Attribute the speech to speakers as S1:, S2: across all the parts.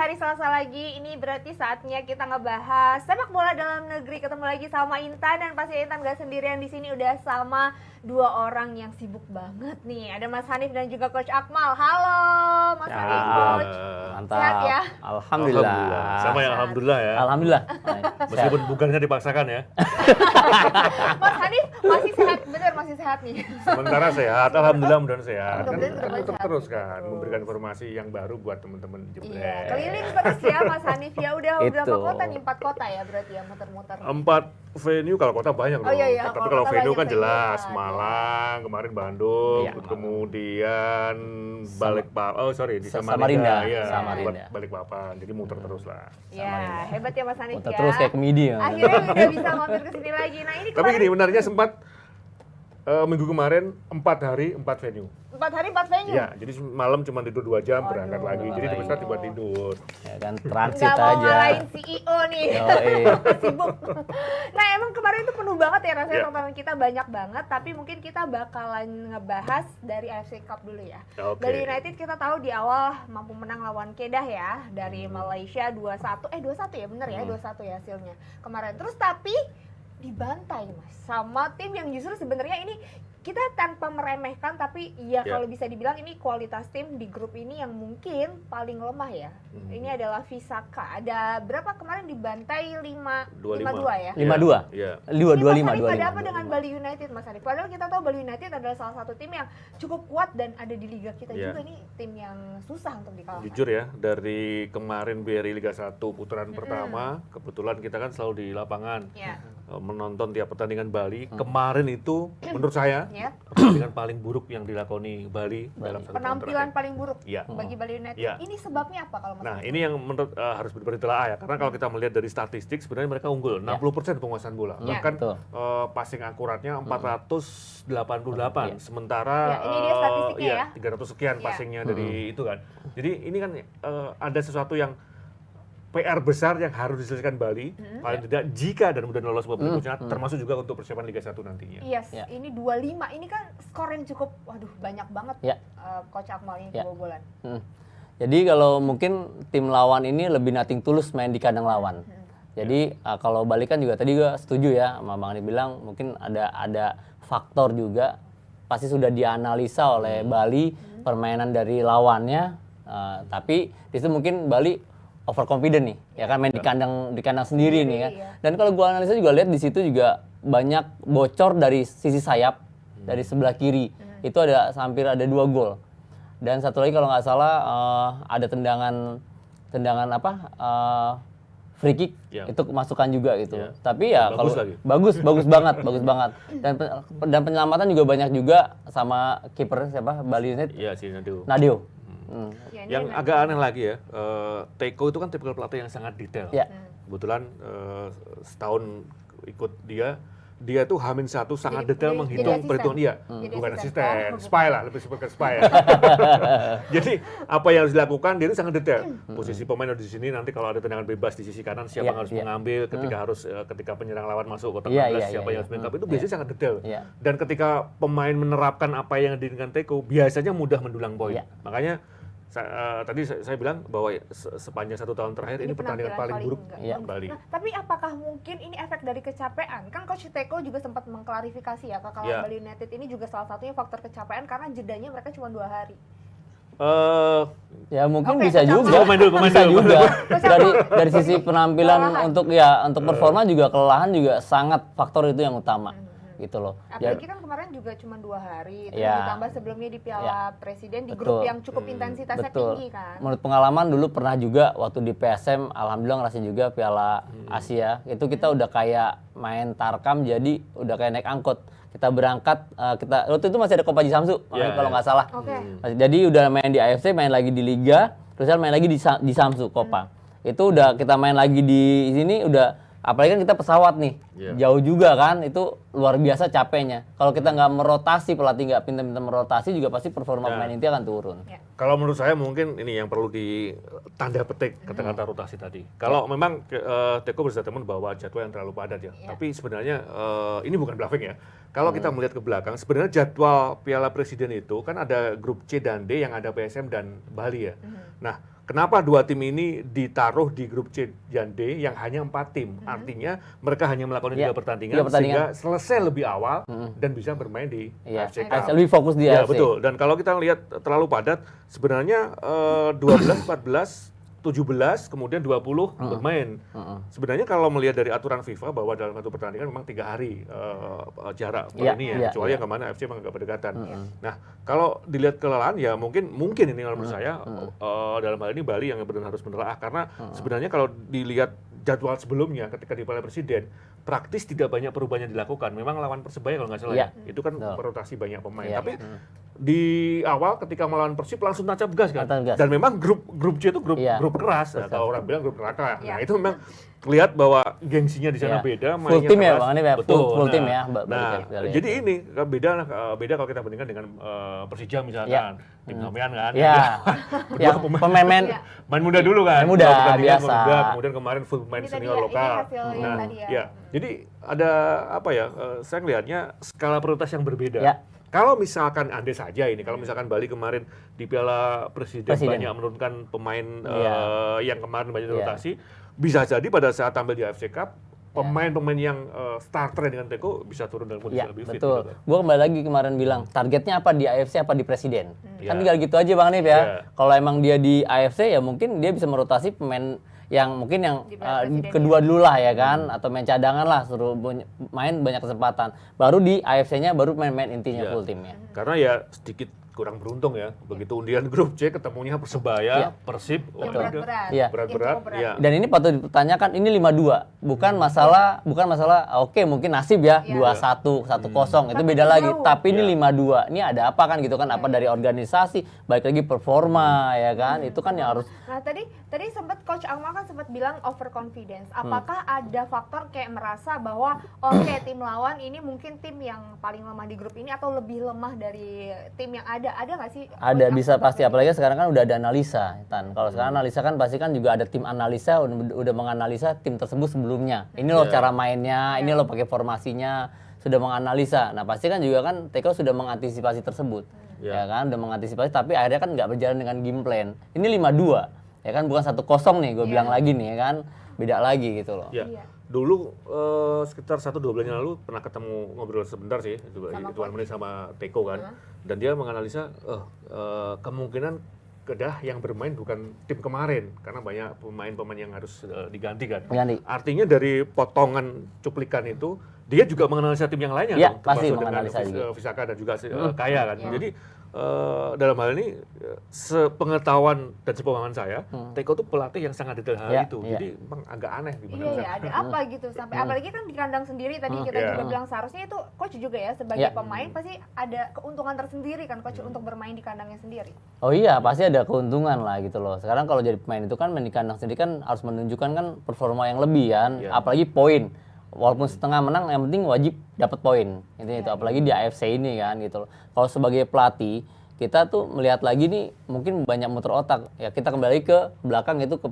S1: hari Selasa lagi, ini berarti saatnya kita ngebahas sepak bola dalam negeri. Ketemu lagi sama Intan, dan pasti Intan gak sendirian di sini, udah sama dua orang yang sibuk banget nih. Ada Mas Hanif dan juga Coach Akmal. Halo Mas Hanif, Coach.
S2: Mantap.
S1: Sehat ya?
S2: Alhamdulillah.
S3: Sama ya, alhamdulillah ya.
S2: Alhamdulillah.
S3: Meskipun bukannya dipaksakan ya.
S1: Mas Hanif masih sehat, bener masih sehat nih.
S3: Sementara sehat, alhamdulillah mudah-mudahan sehat. Kan
S1: Mudah-mudahan
S3: muter
S1: sehat.
S3: terus kan, memberikan informasi yang baru buat teman-teman
S1: Iya,
S3: jebret.
S1: keliling terus ya Mas Hanif ya. Udah berapa
S2: Itu.
S1: kota nih? 4 kota ya berarti ya, muter-muter.
S3: 4 venue, kalau kota banyak loh.
S1: Oh, iya, iya.
S3: Tapi
S1: Kalau
S3: kalau
S1: kota
S3: venue
S1: banyak
S3: kan jelas,
S1: venue kan.
S3: Malang, kemarin Bandung,
S2: Iya,
S3: kemudian di
S2: Samarinda.
S3: ya,
S2: Samarinda.
S3: Balikpapan. Jadi muter terus lah.
S1: Ya, hebat ya Mas Hanif
S2: Muter
S1: ya.
S2: terus kayak komedi ya.
S1: Akhirnya udah bisa mampir ke sini lagi. Nah, ini
S3: Tapi
S1: kemarin
S3: gini, benarnya sempat minggu kemarin 4 hari 4 venue.
S1: 4 hari 4 venue.
S3: Iya, jadi malam cuma tidur 2 jam, berangkat
S1: Aduh.
S3: lagi. Jadi besar tiba tidur.
S2: Ya kan transit
S1: Nggak mau
S2: aja.
S1: ngalahin CEO nih.
S2: Yoi.
S1: Sibuk. Nah, emang kemarin itu penuh banget ya rasanya,
S3: Iya.
S1: tontonan kita banyak banget, tapi mungkin kita bakalan ngebahas dari AFC Cup dulu ya.
S3: Oke.
S1: Dari United kita tahu di awal mampu menang lawan Kedah ya, dari Malaysia 2-1. 2-1 ya, bener ya, 2-1 ya hasilnya kemarin. Terus tapi dibantai Mas sama tim yang justru sebenarnya ini kita tanpa meremehkan, tapi ya
S3: Ya.
S1: kalau bisa dibilang ini kualitas tim di grup ini yang mungkin paling lemah ya. Ini adalah Visaka. Ada berapa kemarin dibantai? 5-2 ya.
S2: 5-2.
S3: Iya.
S2: 2-2-5.
S1: Mas Hanif, ada apa dengan Bali United Mas Hanif? Padahal kita tahu Bali United adalah salah satu tim yang cukup kuat dan ada di liga kita
S3: Iya.
S1: juga, nih tim yang susah untuk dikalahkan.
S3: Jujur ya, dari kemarin BRI Liga 1 putaran pertama, kebetulan kita kan selalu di lapangan
S1: Ya.
S3: menonton tiap pertandingan Bali. Kemarin itu menurut saya
S1: Ya.
S3: pertandingan paling buruk yang dilakoni Bali dalam satu tahun
S1: Penampilan
S3: terakhir.
S1: paling buruk
S3: Iya.
S1: bagi Bali United.
S3: Iya.
S1: Ini sebabnya apa kalau Mas
S3: Nah,
S1: Hanif?
S3: ini yang menurut harus ditelaah ya, karena kalau kita melihat dari statistik sebenarnya mereka unggul 60% penguasaan bola.
S1: Ya.
S3: Bahkan
S2: Betul.
S3: passing akuratnya 488,
S2: Iya.
S3: sementara
S1: Ya, ini dia statistiknya ya.
S3: 300 sekian
S1: Iya.
S3: passingnya dari itu kan. Jadi ini kan ada sesuatu yang PR besar yang harus diselesaikan Bali, paling tidak jika dan mudah lolos babak berikutnya, termasuk juga untuk persiapan Liga 1 nantinya.
S1: Yes,
S2: Ya.
S1: ini 25. Ini kan skor yang cukup, waduh banyak banget.
S2: Ya.
S1: Coach Akmal ini
S2: Ya.
S1: kebobolan.
S2: Jadi kalau mungkin tim lawan ini lebih nothing tulus main di kandang lawan. Jadi kalau Bali kan juga tadi gue setuju ya sama Bang Andi bilang mungkin ada faktor juga pasti sudah dianalisa oleh Bali permainan dari lawannya, tapi di situ mungkin Bali overconfident nih, ya kan main di kandang sendiri nih kan.
S1: Iya.
S2: Dan kalau gua analisa juga lihat di situ juga banyak bocor dari sisi sayap dari sebelah kiri. Itu hampir ada 2 gol. Dan satu lagi kalau nggak salah ada tendangan free kick,
S3: Ya.
S2: itu kemasukan juga gitu.
S3: Ya.
S2: Tapi ya
S3: Bagus
S2: kalau
S3: lagi.
S2: bagus banget, bagus banget. Dan penyelamatan juga banyak juga sama kiper siapa Bali United,
S3: Iya sih, Nadio.
S2: Nadio.
S1: Ya, ini
S3: Yang agak aneh lagi ya, Teko itu kan tipikal pelatih yang sangat detail.
S2: Ya.
S3: Kebetulan setahun ikut dia tuh H-1 sangat detail
S1: jadi
S3: menghitung
S1: asisten.
S3: perhitungan dia.
S1: Jadi
S3: Bukan
S1: asisten.
S3: asisten,
S1: Oh,
S3: spy lah, lebih seperti spy ya. Jadi apa yang harus dilakukan dia itu sangat detail. Posisi pemain ada di sini, nanti kalau ada tendangan bebas di sisi kanan siapa
S2: Iya,
S3: yang harus
S2: iya.
S3: mengambil, ketika penyerang lawan masuk ke tengah
S2: Iya,
S3: belas,
S2: iya,
S3: siapa
S2: iya,
S3: yang harus
S2: iya.
S3: menangkap, itu biasanya sangat detail.
S2: Iya.
S3: Dan ketika pemain menerapkan apa yang diinginkan Teko, biasanya mudah mendulang poin.
S2: Iya.
S3: Makanya tadi saya bilang bahwa sepanjang 1 tahun terakhir ini pertandingan paling buruk
S1: enggak
S2: Iya.
S1: bagus.
S3: Bali.
S1: Nah, tapi apakah mungkin ini efek dari kecapean? Kan Coach Teko juga sempat mengklarifikasi ya, kekalahan
S3: Iya.
S1: Bali United ini juga salah satunya faktor kecapean karena jedanya mereka cuma 2 hari.
S2: Ya mungkin
S1: Oke,
S2: bisa
S1: Coach
S2: juga.
S3: Pemain dulu.
S2: Bisa juga.
S1: Coach
S2: Dari sisi penampilan
S1: Kelelahan.
S2: untuk performa juga kelelahan juga sangat faktor itu yang utama. Gitu loh. Ya,
S1: Apalagi kan kemarin juga cuma 2 hari, terus
S2: Iya.
S1: ditambah sebelumnya di Piala Presiden di
S2: Betul.
S1: grup yang cukup intensitasnya tinggi kan.
S2: Menurut pengalaman dulu pernah juga waktu di PSM, alhamdulillah ngerasain juga Piala Asia. Itu kita udah kayak main tarkam, jadi udah kayak naik angkot. Kita berangkat, waktu itu masih ada Kopaji Samsu,
S3: Iya,
S2: kalau
S3: iya.
S2: nggak salah.
S1: Oke.
S2: Jadi udah main di AFC, main lagi di Liga, terus main lagi di Samsu Kopa. Itu udah kita main lagi di sini udah. Apalagi kan kita pesawat nih,
S3: Iya.
S2: jauh juga kan, itu luar biasa capeknya. Kalau kita nggak merotasi, pelatih nggak pintar-pintar merotasi juga pasti performa
S3: Nah.
S2: pemain inti akan turun.
S1: Ya.
S3: Kalau menurut saya mungkin ini yang perlu ditanda petik kata-kata rotasi tadi. Kalau memang Teko berstatement bahwa jadwal yang terlalu padat ya. Tapi sebenarnya ini bukan bluffing ya. Kalau kita melihat ke belakang, sebenarnya jadwal Piala Presiden itu kan ada grup C dan D yang ada PSM dan Bali ya. Nah, kenapa dua tim ini ditaruh di grup C dan D yang hanya 4 tim. Artinya mereka hanya melakukan 3 pertandingan, sehingga selesai lebih awal dan bisa bermain di AFC Cup.
S2: Lebih fokus di
S3: Ya,
S2: AFC.
S3: betul. Dan kalau kita lihat terlalu padat, sebenarnya 12, 14, 17, kemudian 20 bermain. Sebenarnya kalau melihat dari aturan FIFA bahwa dalam satu pertandingan memang 3 hari jarak ini ya, kecuali yang kemana FC memang agak berdekatan. Nah, kalau dilihat kelelahan ya mungkin ini kalau menurut saya dalam hal ini Bali yang benar harus menelaah, karena sebenarnya kalau dilihat jadwal sebelumnya ketika di Piala Presiden praktis tidak banyak perubahan yang dilakukan. Memang lawan Persebaya kalau nggak salah itu kan berotasi banyak pemain. Tapi di awal ketika melawan Persib langsung tancap gas kan. Dan memang grup C itu grup keras. Atau orang bilang grup neraka. Nah, itu memang lihat bahwa gengsinya di sana beda,
S2: full tim ya, Bang, ini
S3: betul.
S2: Full tim ya.
S3: Jadi ini beda kalau kita bandingkan dengan Persija misalkan, tim sampean kan.
S2: Pemain
S3: muda dulu kan.
S2: Muda biasa.
S3: Kemudian kemarin full pemain senior
S1: ini
S3: lokal.
S1: ya.
S3: Jadi ada saya melihatnya skala prioritas yang berbeda. Kalau misalkan andai saja ini, kalau misalkan Bali kemarin di Piala Presiden banyak menurunkan pemain yang kemarin banyak rotasi, bisa jadi pada saat tampil di AFC Cup pemain-pemain yang starter dengan Teko bisa turun dalam kondisi lebih fit.
S2: Betul. Gue kembali lagi kemarin bilang targetnya apa di AFC apa di Presiden. Kan tinggal gitu aja Bang Nip ya. Kalau emang dia di AFC ya mungkin dia bisa merotasi pemain yang mungkin yang kedua dulu lah ya kan, atau main cadangan lah, suruh main banyak kesempatan. Baru di AFC-nya baru main intinya full timnya.
S3: Karena ya sedikit kurang beruntung ya, begitu undian grup C ketemunya Persebaya, Persib, berat-berat.
S2: Dan ini patut dipertanyakan, ini 5-2, bukan masalah oke mungkin nasib ya 2-1, 1-0 itu beda lagi. Tapi ini 5-2, ini ada apa kan gitu kan? Apa dari organisasi, balik lagi performa ya kan? Itu kan yang harus.
S1: Nah tadi sempat Coach Akmal kan sempat bilang overconfidence. Apakah ada faktor kayak merasa bahwa tim lawan ini mungkin tim yang paling lemah di grup ini atau lebih lemah dari tim yang ada nggak sih?
S2: Ada, bisa pasti, apalagi sekarang kan udah ada analisa, Tan. Kalau sekarang analisa kan pasti kan juga ada tim analisa udah menganalisa tim tersebut sebelumnya. Ini loh cara mainnya, ini loh pakai formasinya, sudah menganalisa. Nah pasti kan juga kan Teko sudah mengantisipasi tersebut, ya kan, udah mengantisipasi. Tapi akhirnya kan nggak berjalan dengan game plan. Ini 5-2, ya kan, bukan 1-0 nih, gue bilang lagi nih, ya kan, beda lagi gitu loh.
S3: Dulu sekitar 1-2 bulan yang lalu pernah ketemu ngobrol sebentar sih, hitungan menit sama Teko kan, dan dia menganalisa kemungkinan Kedah yang bermain bukan tim kemarin karena banyak pemain-pemain yang harus diganti kan. Artinya dari potongan cuplikan itu dia juga menganalisa tim yang lainnya dong,
S2: pasti
S3: dengan Visaka dan juga Kaya kan. Jadi dalam hal ini sepengetahuan dan sepemahaman saya, Teko itu pelatih yang sangat detail hal itu. Jadi memang agak aneh gimana.
S1: Ada apa gitu sampai apalagi kan di kandang sendiri tadi kita juga bilang seharusnya itu coach juga ya sebagai pemain pasti ada keuntungan tersendiri kan coach untuk bermain di kandangnya sendiri.
S2: Oh iya, pasti ada keuntungan lah gitu loh. Sekarang kalau jadi pemain itu kan main di kandang sendiri kan harus menunjukkan kan performa yang lebih kan, apalagi poin. Walaupun setengah menang, yang penting wajib dapat poin. Intinya itu, apalagi di AFC ini kan gitu loh. Kalau sebagai pelatih, kita tuh melihat lagi nih mungkin banyak muter otak. Ya kita kembali ke belakang itu ke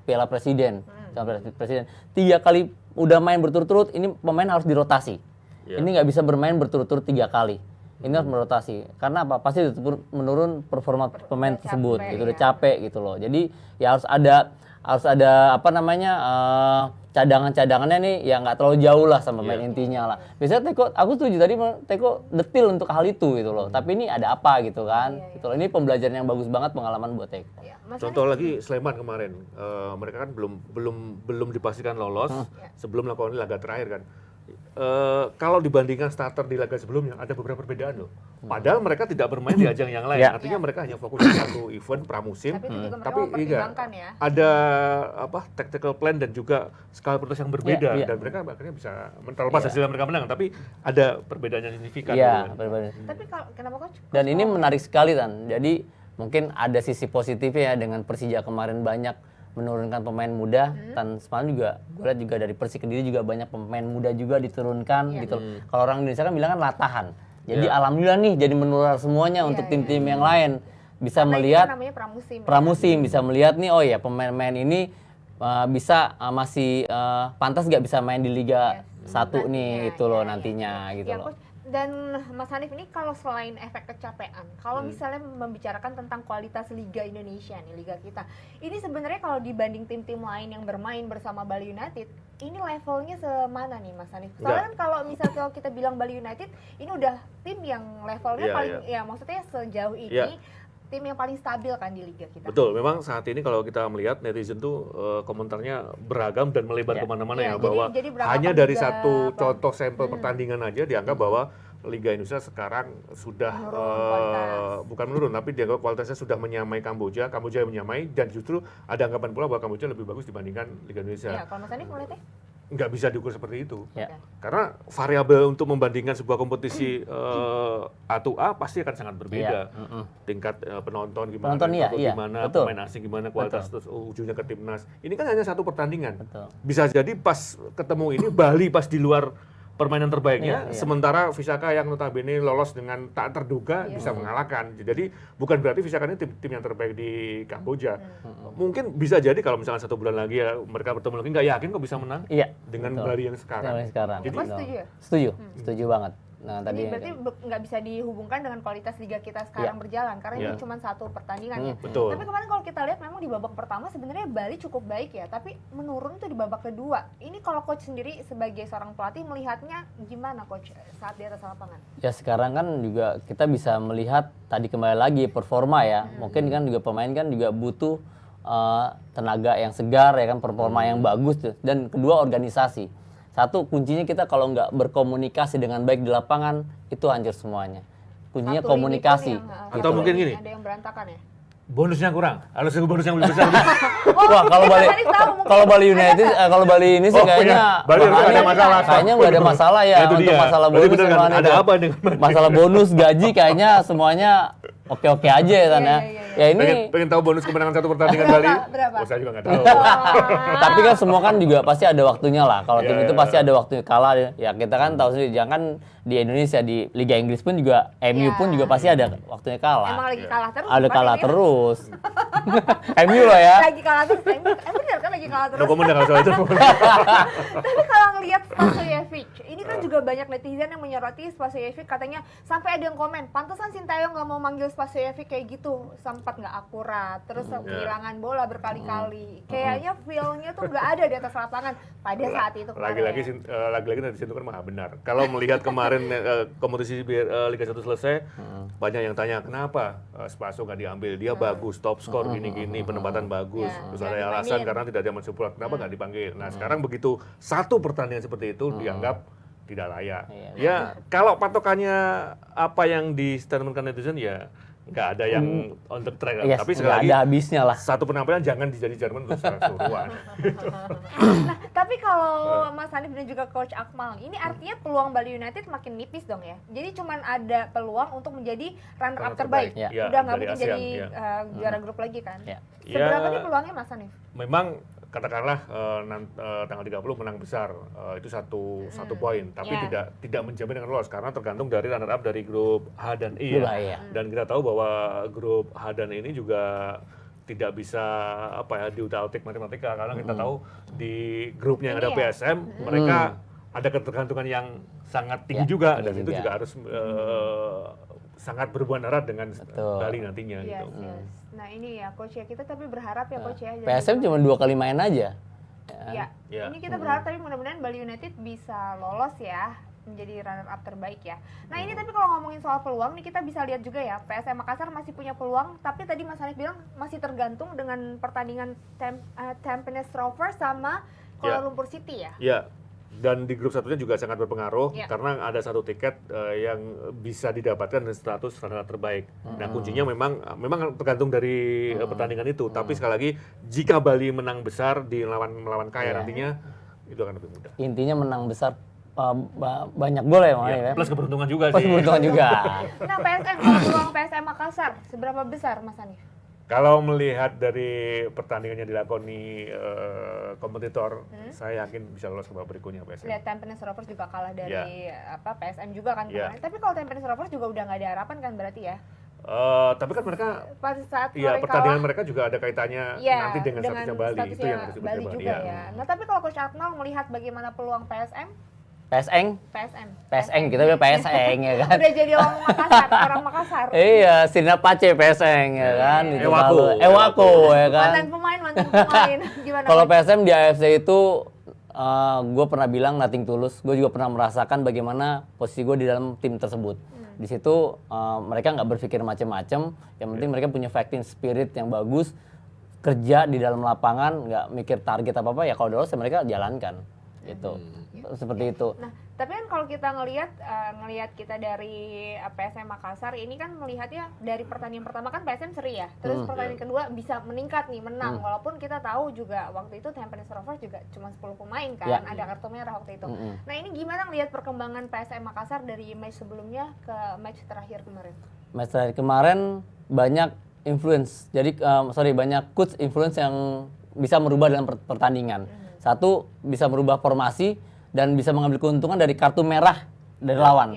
S2: Piala Presiden. Piala Presiden 3 kali udah main berturut-turut, ini pemain harus dirotasi. Ini nggak bisa bermain berturut-turut 3 kali. Ini harus merotasi. Karena apa? Pasti menurun performa pemain tersebut. Gitu, udah capek gitu loh. Jadi ya harus ada apa namanya cadangan-cadangannya nih yang nggak terlalu jauh lah sama main intinya lah. Biasanya Teko, aku setuju tadi Teko detil untuk hal itu gitu loh. Tapi ini ada apa gitu kan? Gitu loh. Ini pembelajaran yang bagus banget, pengalaman buat Teko.
S3: Contoh lagi Sleman kemarin, mereka kan belum dipastikan lolos sebelum melakukan laga terakhir kan. Kalau dibandingkan starter di laga sebelumnya ada beberapa perbedaan loh. Padahal mereka tidak bermain di ajang yang lain. Artinya mereka hanya fokus di satu event pramusim. Tapi ada tactical plan dan juga skala prioritas yang berbeda dan mereka akhirnya bisa terlepas hasil mereka menang. Tapi ada perbedaan yang signifikan.
S1: Tapi kenapa coach?
S2: Dan ini menarik sekali Tan. Jadi mungkin ada sisi positifnya ya dengan Persija kemarin banyak menurunkan pemain muda, dan semalam juga gue lihat juga dari Persik Kediri juga banyak pemain muda juga diturunkan gitu. Kalau orang Indonesia kan bilang kan latahan. Jadi alhamdulillah nih jadi menular semuanya untuk tim-tim yang lain. Bisa
S1: karena
S2: melihat
S1: namanya
S2: pramusim bisa melihat nih, oh ya pemain-pemain ini bisa masih pantas nggak bisa main di Liga 1 nih itu loh nantinya gitu loh.
S1: Dan Mas Hanif ini kalau selain efek kecapean, kalau misalnya membicarakan tentang kualitas Liga Indonesia nih, Liga kita, ini sebenarnya kalau dibanding tim-tim lain yang bermain bersama Bali United, ini levelnya semana nih Mas Hanif? Soalnya kan kalau misalnya kalau kita bilang Bali United, ini udah tim yang levelnya paling, ya maksudnya sejauh ini, tim yang paling stabil kan di liga kita.
S3: Betul, memang saat ini kalau kita melihat netizen tuh komentarnya beragam dan melebar kemana-mana ya, bahwa
S1: jadi
S3: hanya dari satu contoh sampel pertandingan aja dianggap bahwa Liga Indonesia sekarang sudah bukan menurun, tapi dianggap kualitasnya sudah menyamai Kamboja, Kamboja yang menyamai, dan justru ada anggapan pula bahwa Kamboja lebih bagus dibandingkan Liga Indonesia.
S1: Iya, kalau Mas Hanif melihatnya?
S3: Nggak bisa diukur seperti itu.
S2: Ya.
S3: Karena variabel untuk membandingkan sebuah kompetisi A to A pasti akan sangat berbeda. Tingkat penonton gimana, gimana,
S2: betul.
S3: pemain asing gimana, kualitas terus ujungnya ke timnas. Ini kan hanya satu pertandingan.
S2: Betul.
S3: Bisa jadi pas ketemu ini Bali pas di luar permainan terbaiknya, sementara Visaka yang notabene lolos dengan tak terduga bisa mengalahkan. Jadi bukan berarti Visaka ini tim yang terbaik di Kamboja. Mungkin bisa jadi kalau misalnya 1 bulan lagi ya mereka bertemu lagi, nggak yakin kok bisa menang dengan Bali yang sekarang.
S2: Jadi,
S1: Mas setuju ya?
S2: Setuju banget. Nah,
S1: ini berarti nggak bisa dihubungkan dengan kualitas liga kita sekarang berjalan karena ini cuma satu pertandingan ya.
S3: Betul.
S1: Tapi kemarin kalau kita lihat memang di babak pertama sebenarnya Bali cukup baik ya, tapi menurun tuh di babak kedua. Ini kalau coach sendiri sebagai seorang pelatih melihatnya gimana coach saat di atas lapangan?
S2: Ya sekarang kan juga kita bisa melihat tadi kembali lagi performa ya. Mungkin kan juga pemain kan juga butuh tenaga yang segar ya kan, performa yang bagus tuh. Dan kedua organisasi. Satu, kuncinya kita kalau nggak berkomunikasi dengan baik di lapangan, itu hancur semuanya. Kuncinya
S1: Satu
S2: komunikasi.
S3: Atau mungkin gini,
S1: ada yang berantakan ya?
S3: bonusnya kurang, harus bonus yang lebih besar.
S2: Wah, kalau Bali United, kalau Bali ini sih kayaknya
S3: Bali nggak ada masalah.
S2: Kayaknya nggak ada masalah ya
S3: Itu
S2: untuk
S3: dia.
S2: masalah
S3: Berarti
S2: bonus.
S3: bener kan? Ada apa dengan
S2: masalah bonus, gaji kayaknya semuanya oke-oke aja ya Tan ya. Ya ini
S3: pengen tahu bonus kemenangan satu pertandingan Bali?
S1: Berapa?
S3: Oh, saya juga nggak tahu.
S2: tapi kan semua kan juga pasti ada waktunya lah. Kalau tim itu pasti ada waktunya kalah. Ya kita kan tahu sendiri, jangan di Indonesia, di Liga Inggris pun juga, MU pun juga pasti ada waktunya kalah.
S1: Emang lagi kalah terus?
S2: Ada kalah terus. MU lah ya.
S1: Lagi kalah terus, bener kan lagi kalah terus.
S3: No comment kalau soal itu.
S1: Tapi kalau ngelihat Spasojevic, ini kan juga banyak netizen yang menyoroti Spasojevic, katanya sampai ada yang komen, pantesan Sintayong nggak mau manggil Spasojevic kayak gitu, sempat nggak akurat, terus kehilangan bola berkali-kali. Kayaknya feel-nya tuh nggak ada di atas lapangan pada saat itu kemarin.
S3: Lagi-lagi netizen itu kan maha benar. Kalau melihat kemarin kompetisi Liga 1 selesai, banyak yang tanya kenapa Spaso nggak diambil, dia bagus, top skor gini-gini, penempatan bagus, terus ada alasan karena tidak ada mensupport, kenapa nggak dipanggil. Nah sekarang begitu satu pertandingan seperti itu dianggap tidak layak. Ya kalau patokannya apa yang di statementkan netizen ya nggak ada yang on the track.
S2: Yes,
S3: tapi sekali lagi
S2: ada habisnya lah.
S3: satu penampilan jangan dijadi Jerman untuk secara keseluruhan.
S1: Nah, tapi kalau Mas Hanif dan juga Coach Akmal, ini artinya peluang Bali United makin nipis dong ya. Jadi cuman ada peluang untuk menjadi runner up terbaik.
S2: Ya.
S1: Udah nggak
S3: dari
S1: mungkin
S3: ASEAN,
S1: jadi juara grup lagi kan.
S2: Ya.
S1: Seberapa nih peluangnya Mas Hanif?
S3: Memang katakanlah tanggal 30 menang besar itu satu poin, tapi tidak menjamin dengan lolos karena tergantung dari runner up dari grup H dan E ya. Dan kita tahu bahwa grup H dan E ini juga tidak bisa diutak-atik matematika karena kita tahu di grupnya yang ada PSM mereka ada ketergantungan yang sangat tinggi juga dan itu juga harus sangat berhubungan erat dengan Bali nantinya gitu.
S1: Nah ini ya Coach ya, kita tapi berharap ya Coach ya.
S2: PSM cuma 2 kali main aja.
S1: Iya. Ini kita berharap tapi mudah-mudahan Bali United bisa lolos ya menjadi runner up terbaik ya. Nah ini tapi kalau ngomongin soal peluang nih kita bisa lihat juga ya PSM Makassar masih punya peluang, tapi tadi Mas Hanif bilang masih tergantung dengan pertandingan Tampines Rovers sama Kuala Lumpur City ya.
S3: Iya. Dan di grup satunya juga sangat berpengaruh karena ada satu tiket yang bisa didapatkan dengan status runner up terbaik. Nah kuncinya memang tergantung dari pertandingan itu. Tapi sekali lagi jika Bali menang besar di melawan Kaya nantinya itu akan lebih mudah.
S2: Intinya menang besar banyak gol ya,
S3: plus keberuntungan juga sih.
S2: Keberuntungan juga.
S1: Nah PSM, kalau peluang PSM Makassar seberapa besar Mas Hanif?
S3: Kalau melihat dari pertandingannya dilakoni kompetitor, saya yakin bisa lolos ke babak berikutnya PSM.
S1: Lihat Tampines Rovers juga kalah dari PSM juga kan kemarin. Tapi kalau Tampines Rovers juga udah nggak ada harapan kan berarti ya?
S3: Tapi kan mereka
S1: pada saat
S3: pertandingan mereka juga ada kaitannya nanti dengan statusnya Bali. Itu yang harus
S1: Bali juga ya. Nah tapi kalau Coach Akmal melihat bagaimana peluang PSM?
S2: PSN,
S1: PSM.
S2: kita bilang PSN ya kan.
S1: Udah jadi orang Makassar.
S2: Iya, Sina Pace PSN ya kan. Itu
S3: Ewako.
S2: lalu. Ewako ya kan.
S1: Mantan pemain. Gimana?
S2: Kalau PSM di AFC itu gue pernah bilang nothing tulus. Gue juga pernah merasakan bagaimana posisi gue di dalam tim tersebut. Di situ mereka nggak berpikir macam-macam. Yang penting mereka punya fighting spirit yang bagus. Kerja di dalam lapangan, nggak mikir target apa ya. Kalau lolos ya mereka jalankan. Gitu. Seperti itu.
S1: Nah, tapi kan kalau kita ngelihat kita dari PSM Makassar ini kan melihatnya dari pertandingan pertama kan PSM seri ya. Terus pertandingan kedua bisa meningkat nih, menang. Walaupun kita tahu juga waktu itu Tampines Rovers juga cuma 10 pemain kan, ada kartu merah waktu itu. Nah, ini gimana ngelihat perkembangan PSM Makassar dari match sebelumnya ke match terakhir kemarin?
S2: Match terakhir kemarin banyak influence. Jadi banyak coach influence yang bisa merubah dalam pertandingan. Satu, bisa merubah formasi dan bisa mengambil keuntungan dari kartu merah dari lawan.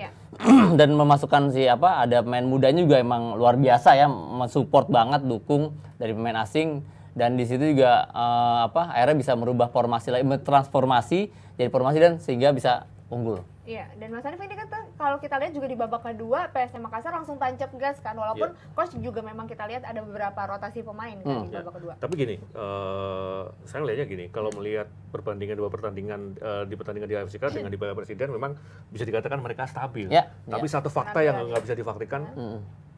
S2: Dan memasukkan ada pemain mudanya juga emang luar biasa ya, mensupport banget, dukung dari pemain asing, dan di situ juga akhirnya bisa merubah formasi lagi, transformasi jadi formasi dan sehingga bisa unggul.
S1: Iya, dan Mas Hanif ini kan kalau kita lihat juga di babak kedua PSM Makassar langsung tancap gas kan, walaupun coach juga memang kita lihat ada beberapa rotasi pemain kan di babak kedua.
S3: Tapi gini, saya melihatnya gini, kalau melihat dua pertandingan di pertandingan di AFC Cup dengan di Piala Presiden memang bisa dikatakan mereka stabil. Tapi satu fakta yang nggak bisa difaktikan,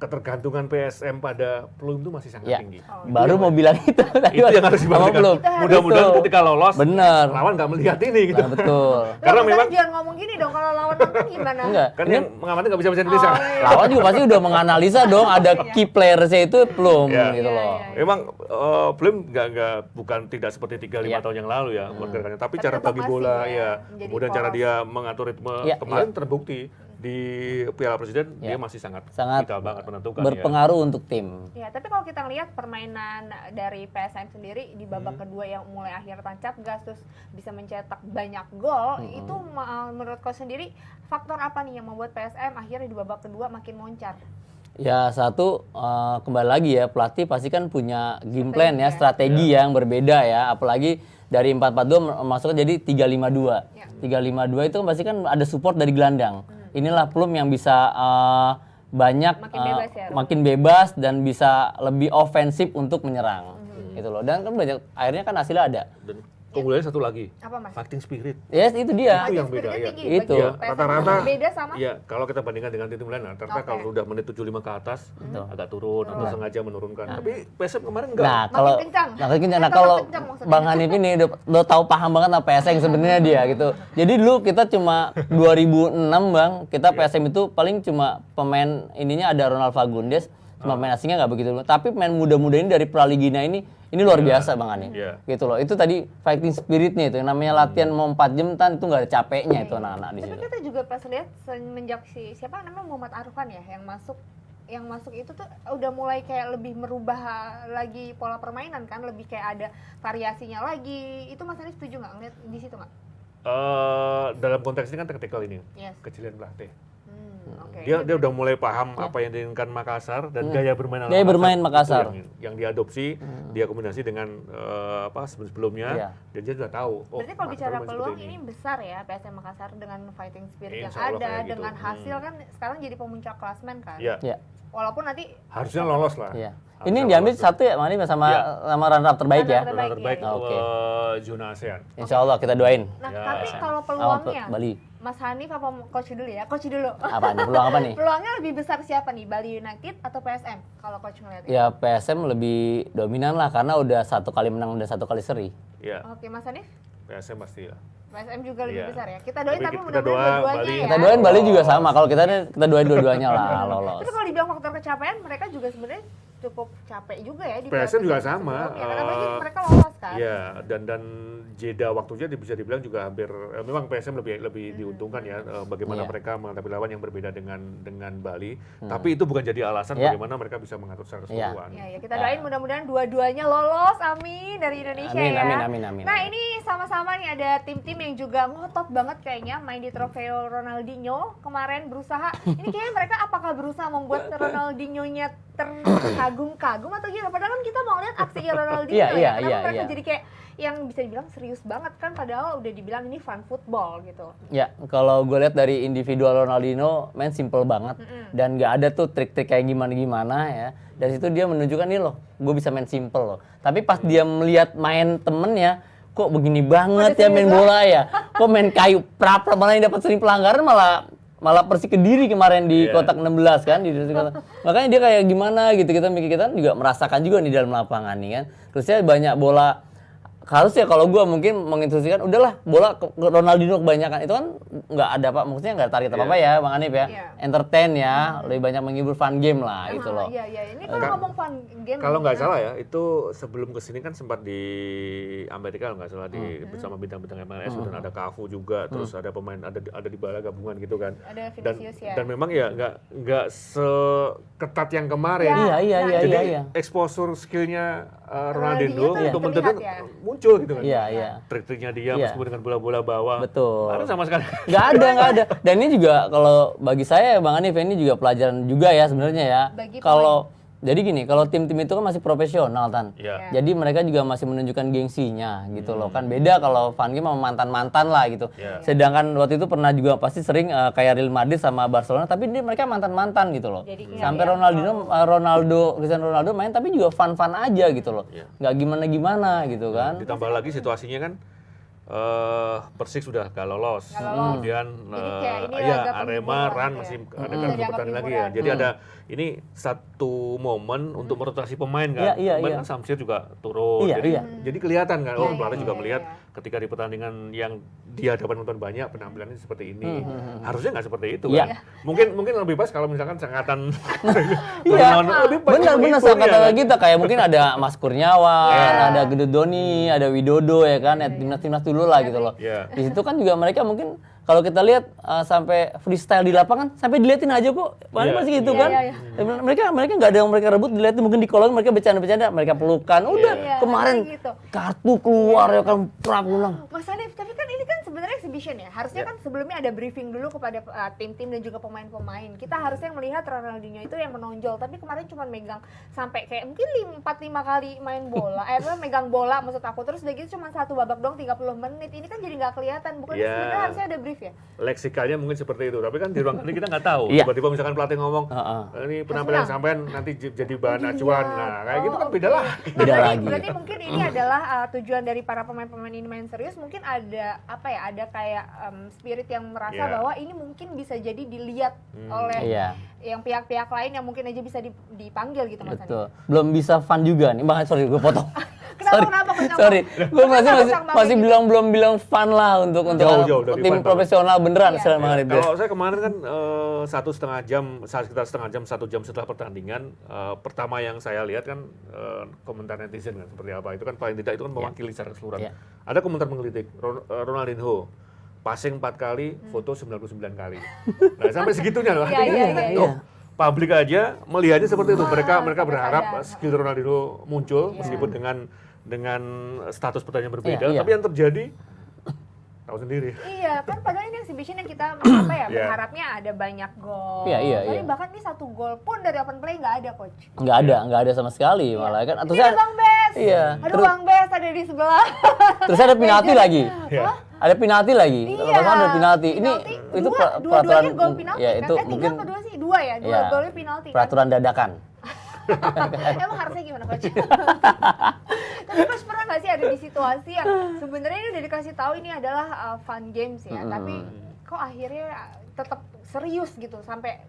S3: ketergantungan PSM pada Pluim itu masih sangat tinggi.
S2: Baru mau bilang itu
S3: yang harus dibuktikan. Mudah-mudahan ketika lolos, lawan nggak melihat ini gitu.
S2: Betul.
S1: Karena memang jangan ngomong gini dong, kalau lawan nonton gimana?
S2: Enggak.
S3: Kan yang mengamati nggak bisa bahasa Indonesia.
S2: Lawan juga pasti udah menganalisa dong, ada key players-nya itu belum gitu loh.
S3: Memang Pluim bukan tidak seperti 3-5 tahun yang lalu ya pergerakannya, tapi cara bagi bola kemudian cara dia mengatur ritme kemarin terbukti di Piala Presiden dia masih sangat vital banget, menentukan
S2: berpengaruh untuk tim.
S1: Ya, tapi kalau kita lihat permainan dari PSM sendiri di babak kedua yang mulai akhir tancap gas terus bisa mencetak banyak gol, itu menurut coach sendiri faktor apa nih yang membuat PSM akhirnya di babak kedua makin moncar?
S2: Ya, satu kembali lagi ya, pelatih pasti kan punya game plan ya, strategi yang berbeda ya, apalagi dari 4-4-2 masuknya jadi 3-5-2. 3-5-2 itu pasti kan ada support dari gelandang. Inilah Pluim yang bisa makin bebas dan bisa lebih ofensif untuk menyerang. Gitu loh. Dan kan banyak akhirnya kan hasilnya ada.
S3: Dan keunggulannya satu lagi,
S1: apa Mas?
S3: fighting spirit.
S2: Yes, itu dia.
S3: Itu yang beda ya.
S2: Itu.
S3: Rata-rata
S1: beda sama.
S3: Iya, kalau kita bandingkan dengan tim lain, rata-rata kalau udah menit 75 ke atas agak turun atau sengaja menurunkan. Tapi PSM kemarin enggak.
S2: Nah, kalau
S1: makin kencang.
S2: Nah, kalau Bang Hanif ini udah tahu paham banget apa PSM sebenarnya dia gitu. Jadi dulu kita cuma 2006 Bang, kita PSM itu paling cuma pemain ininya ada Ronald Fagundes, cuma pemain asingnya nggak begitu. Tapi pemain muda-muda ini dari Praligina ini luar biasa Bang Hanif. Gitu loh. Itu tadi fighting spiritnya itu, yang namanya latihan mau 4 jam kan itu nggak ada capeknya itu anak-anak di situ.
S1: Tapi kita juga pas lihat semenjak siapa namanya Muhammad Arfan ya yang masuk itu tuh udah mulai kayak lebih merubah lagi pola permainan kan, lebih kayak ada variasinya lagi. Itu Mas Hanif setuju nggak ngeliat di situ nggak?
S3: Dalam konteks ini kan taktikal ini, kecilian pelatih. Dia udah mulai paham apa yang diinginkan Makassar dan gaya bermain
S2: Makassar
S3: yang diadopsi, dia kombinasi dengan sebelumnya, dan dia sudah tahu.
S1: Berarti kalau bicara peluang ini besar ya PSM Makassar dengan fighting spirit yang ada, dengan hasil kan sekarang jadi pemuncak klasmen kan. Walaupun nanti
S3: harusnya lolos lah.
S2: Ini yang diambil satu ya, Mani sama runner-up terbaik ya.
S3: Runner-up terbaik zona ASEAN.
S2: Insya Allah kita doain.
S1: Nah, tapi kalau peluangnya,
S2: Bali.
S1: Mas Hanif apa coach dulu ya? Coach dulu.
S2: Apa nih? Peluang apa nih?
S1: Peluangnya lebih besar siapa nih? Bali United atau PSM? Kalau coach ngeliatnya?
S2: Ya PSM lebih dominan lah karena udah 1 kali menang dan 1 kali seri.
S1: Oke, Mas Hanif?
S3: PSM pasti lah.
S1: PSM juga lebih besar ya. Kita doain tapi
S3: kita
S1: mudah-mudahan dua-duanya ya.
S2: Kita doain Bali juga sama. Kalau kita doain dua-duanya lah lolos.
S1: Tapi kalau dibilang faktor kecapean, mereka juga sebenarnya cukup capek juga ya di
S3: PSM juga sama.
S1: Karena mereka lolos kan.
S3: Iya, dan jeda waktunya bisa dibilang juga hampir memang PSM lebih diuntungkan ya bagaimana mereka menghadapi lawan yang berbeda dengan Bali. Tapi itu bukan jadi alasan bagaimana mereka bisa mengatur secara keseluruhan.
S1: Ya, kita doain mudah-mudahan dua-duanya lolos. Amin dari Indonesia ya.
S2: Amin.
S1: Nah, ini sama-sama nih ada tim-tim yang juga ngotot banget kayaknya main di Trofeo Ronaldinho kemarin berusaha. Ini kayaknya mereka apakah berusaha membuat Ronaldinho-nya terkagum-kagum atau gimana? Padahal kan kita mau lihat aksinya Ronaldinho
S2: Iya, iya,
S1: Kenapa
S2: iya,
S1: mereka
S2: iya.
S1: jadi kayak yang bisa dibilang serius banget kan? Padahal udah dibilang ini fun football gitu.
S2: Ya, kalau gue lihat dari individual Ronaldinho main simple banget dan nggak ada tuh trik-trik kayak gimana-gimana ya. Dari situ dia menunjukkan nih loh, gue bisa main simple loh. Tapi pas dia melihat main temennya, kok begini banget ya main bola ya. Kok main kayu prap malah yang dapat sering pelanggaran malah Persik Kediri kemarin di kotak 16 kan di kotak. Makanya dia kayak gimana gitu, kita mikir, kita juga merasakan juga di dalam lapangan nih kan. Terusnya banyak bola, harusnya kalau gue mungkin menginstruksikan udahlah bola ke Ronaldinho kebanyakan, itu kan nggak ada apa, maksudnya nggak target apa ya Bang Hanif ya.
S1: Iya.
S2: Entertain ya, lebih banyak menghibur, fun game lah gitu loh.
S1: Iya, iya. Ini kalau ngomong fun game.
S3: Kalau nggak salah ya, itu sebelum kesini kan sempat di Amerika kalau nggak salah bersama bintang-bintang MLS dan ada Cafu juga, terus ada pemain ada di bala gabungan gitu kan.
S1: Ada
S3: Dan
S1: Vinicius ya.
S3: dan memang ya nggak seketat yang kemarin.
S1: Ya.
S2: Iya.
S3: Jadi
S2: iya.
S3: exposure skillnya
S1: Ronaldinho
S3: Ronaldinho
S1: tuh
S3: untuk
S1: terlihat
S3: menentukan
S1: ya.
S3: muncul gitu kan.
S2: Iya.
S3: Trik-triknya dia
S2: Iya.
S3: meskipun dengan bola-bola bawah.
S2: Betul.
S3: Ada sama sekali.
S2: Nggak ada. Dan ini juga kalau bagi saya Bang Hanif ini juga pelajaran juga ya sebenarnya ya.
S1: Bagi
S2: Kalau jadi gini, kalau tim-tim itu kan masih profesional Tan.
S3: Iya.
S2: Jadi mereka juga masih menunjukkan gengsinya gitu loh. Kan beda kalau Van Gaal sama mantan-mantan lah gitu.
S3: Iya.
S2: Sedangkan waktu itu pernah juga pasti sering kayak Real Madrid sama Barcelona, tapi mereka mantan-mantan gitu loh.
S1: Jadi, iya,
S2: Sampai Cristiano Ronaldo main tapi juga fun-fun aja gitu loh.
S3: Iya.
S2: Nggak gimana-gimana gitu kan.
S3: Ditambah lagi situasinya kan Persik sudah gak lolos. Kemudian
S1: Jadi kayak ini
S3: ya
S1: agak
S3: Arema
S1: penghiburan
S3: Ran
S1: gitu
S3: masih
S1: ya.
S3: ada
S1: Bisa dianggap
S3: pertandingan lagi ya.
S1: hiburan.
S3: Jadi ada ini satu momen untuk merotasi pemain kan.
S2: Iya.
S3: Kemarin kan Samsir juga turun.
S2: Iya,
S3: jadi,
S2: iya.
S3: jadi kelihatan kan.
S1: Iya,
S3: Pelatih
S1: iya,
S3: juga
S1: iya,
S3: melihat
S1: iya.
S3: ketika di pertandingan yang dia dapat nonton banyak penampilannya seperti ini. Harusnya nggak seperti itu
S2: Iya.
S3: kan. Mungkin lebih pas kalau misalkan sangkatan
S2: Iya,
S3: lebih pas
S2: benar
S3: menghibur
S2: sangkatan
S3: ya kan?
S2: kita kayak mungkin ada Mas Kurniawan,
S1: Iya.
S2: ada Gedut Doni, ada Widodo ya kan, ya timnas dulu lah gitu loh.
S3: Iya.
S2: Di situ kan juga mereka mungkin kalau kita lihat sampai freestyle di lapangan sampai diliatin aja kok,
S3: Iya.
S2: masih gitu
S1: Iya,
S2: kan.
S1: iya,
S2: Mereka nggak ada yang mereka rebut, dilihatin mungkin di kolong mereka bercanda-bercanda, mereka pelukan. Udah
S1: Iya,
S2: kemarin
S1: kayak gitu.
S2: kartu keluar ya kan, prap ulang.
S1: Mas Hanif, tapi kan ini kan sebenarnya exhibition ya. Harusnya kan sebelumnya ada briefing dulu kepada tim-tim dan juga pemain-pemain. Kita harusnya melihat Ronaldinho itu yang menonjol, tapi kemarin cuma megang sampai kayak mungkin 4-5 kali main bola, megang bola maksud aku. Terus udah gitu cuma satu babak dong 30 menit. Ini kan jadi nggak kelihatan. Bukan
S3: Iya.
S1: sebenarnya harusnya ada brief ya?
S3: Leksikanya mungkin seperti itu, tapi kan di ruangan ini kita nggak tahu.
S2: Iya.
S3: Tiba-tiba misalkan pelatih ngomong,
S2: Heeh.
S3: ini penampilan sampean nanti jadi bahan acuan. Nah, kayak gitu kan beda lah.
S2: Beda lagi.
S1: Berarti mungkin ini adalah tujuan dari para pemain-pemain ini main serius. Mungkin ada apa ya? Ada kayak spirit yang merasa
S3: Iya.
S1: bahwa ini mungkin bisa jadi dilihat oleh
S2: Iya.
S1: yang pihak-pihak lain yang mungkin aja bisa dipanggil gitu Mas Hanif.
S2: Betul. Belum bisa fun juga nih. Bang, sorry gue potong.
S1: Kenapa kencang?
S2: Sorry, gue masih
S1: kencang banget
S2: masih
S1: gitu?
S2: belum bilang fun lah untuk
S3: Jauh dari
S2: tim
S3: fun
S2: profesional beneran
S1: Iya.
S2: istilah Bang Hanif.
S3: Kalau saya kemarin kan sekitar setengah jam, 1 jam setelah pertandingan, pertama yang saya lihat kan komentar netizen kan seperti apa. Itu kan paling tidak itu kan mewakili secara keseluruhan.
S2: Iya.
S3: Ada komentar menggelitik, Ronaldinho passing 4 kali, foto 99 kali. Nah, sampai segitunya loh.
S1: Iya,
S3: Artinya,
S1: iya, iya.
S3: oh, publik aja melihatnya seperti itu. Mereka
S1: sampai
S3: berharap
S1: sadar.
S3: skill Ronaldinho muncul
S1: Iya.
S3: meskipun dengan status pertanyaan berbeda,
S2: Iya, iya.
S3: tapi yang terjadi tahu sendiri.
S1: Iya, kan padahal ini exhibition yang kita apa ya,
S3: Iya.
S1: berharapnya ada banyak gol.
S2: Iya.
S1: Tapi bahkan ini 1 gol pun dari open play nggak ada, coach.
S2: Nggak ada sama sekali malah kan.
S1: Ini ada Bang Bes.
S2: Iya.
S1: Aduh, Bang Bes ada di sebelah.
S2: Terus ada penalti lagi.
S3: Iya.
S2: Ada penalti lagi.
S1: Iya.
S2: Kalau nggak salah ada penalti. Ini itu peraturan
S1: dua-duanya gol penalti
S2: ya
S1: kan?
S2: itu mungkin
S1: tiga apa dua sih? Dua ya, dua
S2: Iya.
S1: golnya penalti kan?
S2: peraturan dadakan.
S1: Emang harusnya gimana coach? Tapi coach pernah nggak sih ada di situasi yang sebenarnya ini udah dikasih tahu ini adalah fun games ya, tapi kok akhirnya tetap serius gitu sampai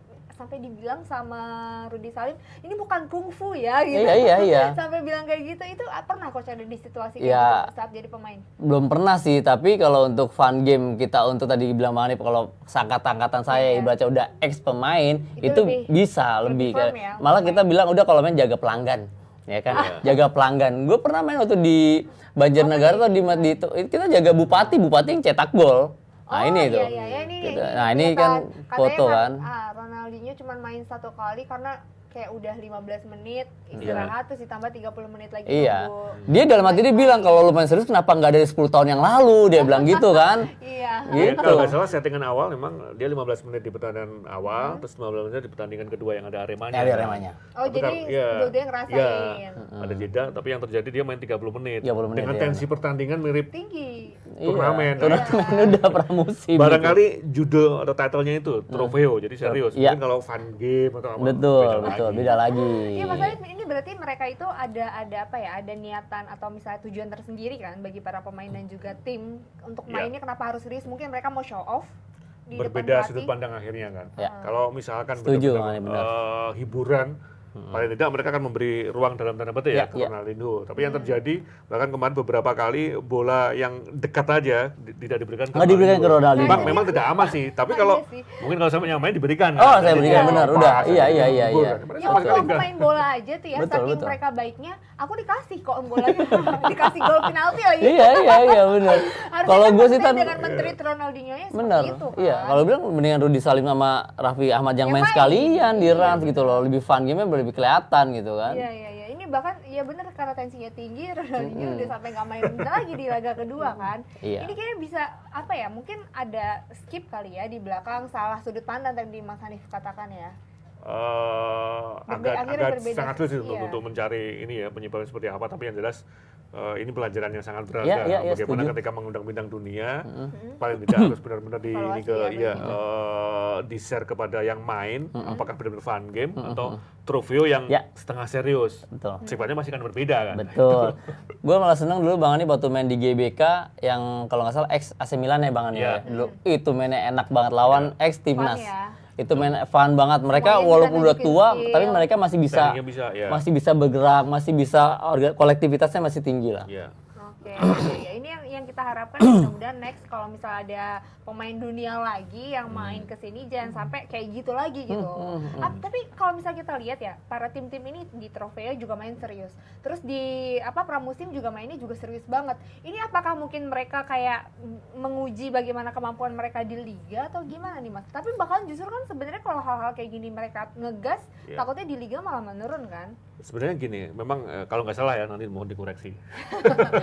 S1: dibilang sama Rudy Salim ini bukan kungfu ya gitu.
S2: Iya.
S1: Sampai bilang kayak gitu, itu pernah coach ada di situasi kayak
S2: Iya.
S1: gitu saat jadi pemain?
S2: Belum pernah sih, tapi kalau untuk fun game kita untuk tadi bilang Bang Hanif, kalau angkatan saya
S1: Iya.
S2: ibaratnya udah ex pemain
S1: Itu
S2: itu
S1: lebih-
S2: bisa
S1: lebih
S2: lebih
S1: firm ya,
S2: malah
S1: pemain.
S2: kita bilang udah kalau main jaga pelanggan ya kan, jaga pelanggan. Gue pernah main waktu di Banjarnegara atau di itu kita jaga bupati yang cetak gol. Nah ini itu.
S1: Iya, ini.
S2: Nah ini kan
S1: katanya
S2: foto kan.
S1: Ronaldinho cuma main 1 kali karena kayak udah 15 menit istirahat terus ditambah 30 menit lagi
S2: Iya.
S1: nunggu.
S2: Dia dalam hati dia bilang kalau lu main serius kenapa nggak dari 10 tahun yang lalu, dia bilang gitu kan.
S1: Iya.
S2: Gitu.
S3: Kalau nggak salah settingan awal memang dia 15 menit di pertandingan awal, terus 15 menit di pertandingan kedua yang ada Aremanya.
S2: Ada Aremanya.
S1: Oh,
S3: Tapi
S1: jadi dua-duanya ngerasain.
S3: Iya, ada jeda, tapi yang terjadi dia main 30 menit.
S2: 30 menit,
S3: Dengan
S2: iya.
S3: tensi pertandingan mirip
S1: Tinggi.
S3: turnamen.
S2: Turnamen udah pramusim.
S3: Barangkali judul atau title-nya itu Trofeo, jadi serius.
S2: Iya.
S3: Mungkin kalau fun game atau apa.
S2: Betul,
S3: beda
S2: betul,
S3: lagi.
S2: beda lagi.
S1: Iya, maksudnya ini berarti mereka itu ada apa ya? Ada niatan atau misalnya tujuan tersendiri kan bagi para pemain dan juga tim untuk
S3: Iya.
S1: mainnya kenapa harus serius? Mungkin mereka mau show off di depan
S3: Berbeda
S1: pelatih.
S3: sudut pandang akhirnya kan.
S2: Ya.
S3: Kalau misalkan
S2: Setuju,
S3: benar-benar,
S2: benar.
S3: hiburan, paling tidak mereka akan memberi ruang dalam tanda petik ya
S2: Ya,
S3: ke
S2: ya.
S3: Ronaldinho. Tapi yang terjadi bahkan kemarin beberapa kali bola yang dekat aja tidak diberikan ke
S2: Nggak diberikan ke Ronaldinho.
S3: Memang tidak aman sih. Tapi kalau
S1: Iya sih.
S3: mungkin kalau sama yang main diberikan.
S2: Oh,
S3: kan.
S2: saya
S3: Jadi
S2: berikan,
S3: dia
S2: benar,
S3: lepas,
S2: udah. Iya,
S3: jadi
S2: iya,
S3: hibur
S2: iya.
S3: kan. Mereka
S1: Ya
S3: sama
S1: waktu
S3: sekali
S1: aku
S3: enggak.
S1: main bola aja tuh ya,
S2: Betul,
S1: saking
S2: betul.
S1: mereka baiknya, aku dikasih kok bolanya, dikasih gol penalti lagi.
S2: Iya, benar.
S1: Harusnya
S2: Kalau
S1: kan
S2: gue sih
S1: maksudnya
S2: tan
S1: dengan men-treat Ronaldinho-nya seperti
S2: benar.
S1: itu kan.
S2: Iya, kalau bilang mendingan Rudi Salim sama Raffi Ahmad yang main sekalian di Rans gitu loh, lebih fun game-nya lebih kelihatan gitu kan.
S1: Iya. Ini bahkan ya bener karena tensinya tinggi, Ronaldinho udah sampai nggak main lagi di laga kedua kan.
S2: Iya.
S1: Ini kayaknya bisa apa ya? Mungkin ada skip kali ya di belakang, salah sudut pandang tadi Mas Hanif katakan ya. Akhirnya
S3: agak
S1: berbeda.
S3: sangat sulit
S1: Iya.
S3: untuk mencari ini ya penyebabnya seperti apa, tapi yang jelas ini pelajaran yang sangat berharga.
S2: Iya, iya, iya,
S3: Bagaimana
S2: setuju.
S3: ketika mengundang bintang dunia, paling tidak harus benar-benar di ini ke
S1: Evaluasi ya,
S3: di share kepada yang main, apakah benar-benar fun game atau trofeo yang
S2: Ya.
S3: setengah serius.
S2: Betul.
S3: Sifatnya masih akan berbeda kan.
S2: Betul. Gue malah seneng dulu Bang Ani waktu main di GBK yang kalau nggak salah ex AC Milan ya Bang Ani
S3: Iya.
S2: ya. Dulu itu mainnya enak banget lawan ex Timnas.
S1: Fun ya.
S2: Itu main fun banget. Mereka
S1: Semuanya
S2: walaupun
S1: bisa
S2: udah
S1: nunjukin
S2: tua
S1: skill.
S2: tapi mereka masih bisa
S3: Tekniknya bisa, ya.
S2: masih bisa bergerak, masih bisa kolektivitasnya masih tinggi lah.
S3: Iya.
S1: Oke, ya ini yang kita harapkan mudah-mudahan next kalau misalnya ada pemain dunia lagi yang main ke sini jangan sampai kayak gitu lagi gitu. Tapi kalau misalnya kita lihat ya, para tim-tim ini di Trofeo juga main serius. Terus di pramusim juga mainnya juga serius banget. Ini apakah mungkin mereka kayak menguji bagaimana kemampuan mereka di liga atau gimana nih Mas? Tapi bakalan justru kan sebenarnya kalau hal-hal kayak gini mereka ngegas,
S3: Iya.
S1: takutnya di liga malah menurun kan?
S3: Sebenarnya gini, memang kalau nggak salah ya nanti mohon dikoreksi.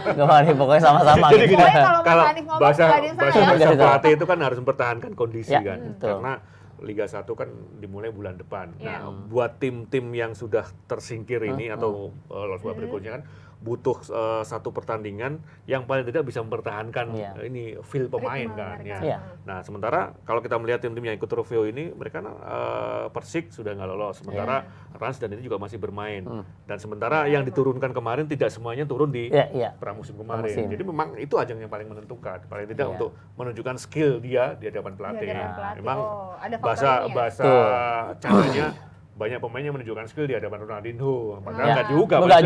S2: Gak apa-apa, pokoknya sama-sama
S3: Jadi
S2: gitu.
S3: gini,
S1: Pokoknya kalau Mas
S3: kalau
S1: Hanif ngomong
S3: bahasa
S1: nggak ada yang salah
S3: bahasa
S2: ya.
S3: pelatih itu kan harus mempertahankan kondisi
S2: Ya,
S3: kan,
S2: betul.
S3: karena Liga 1 kan dimulai bulan depan.
S1: Ya.
S3: Nah, buat tim-tim yang sudah tersingkir ini atau lolos babak berikutnya kan butuh satu pertandingan yang paling tidak bisa mempertahankan
S2: Iya.
S3: ini feel pemain
S1: Ritme
S3: kan.
S1: mereka.
S3: Ya.
S2: Iya.
S3: Nah, sementara kalau kita melihat tim-tim yang ikut Trofeo ini, mereka Persik sudah nggak lolos, sementara Rans dan ini juga masih bermain. Dan sementara yang diturunkan kemarin tidak semuanya turun di
S2: Iya, iya.
S3: pramusim kemarin.
S2: Pramusim.
S3: Jadi memang itu ajang yang paling menentukan, paling tidak
S2: Iya.
S3: untuk menunjukkan skill dia di hadapan pelatih.
S1: Di hadapan pelatih.
S3: Memang
S1: Oh, ada
S3: bahasa
S1: faktor ini ya?
S3: bahasa caranya banyak pemain yang menunjukkan skill di hadapan Ronaldinho, padahal
S2: Ya.
S3: nggak juga.
S2: Nggak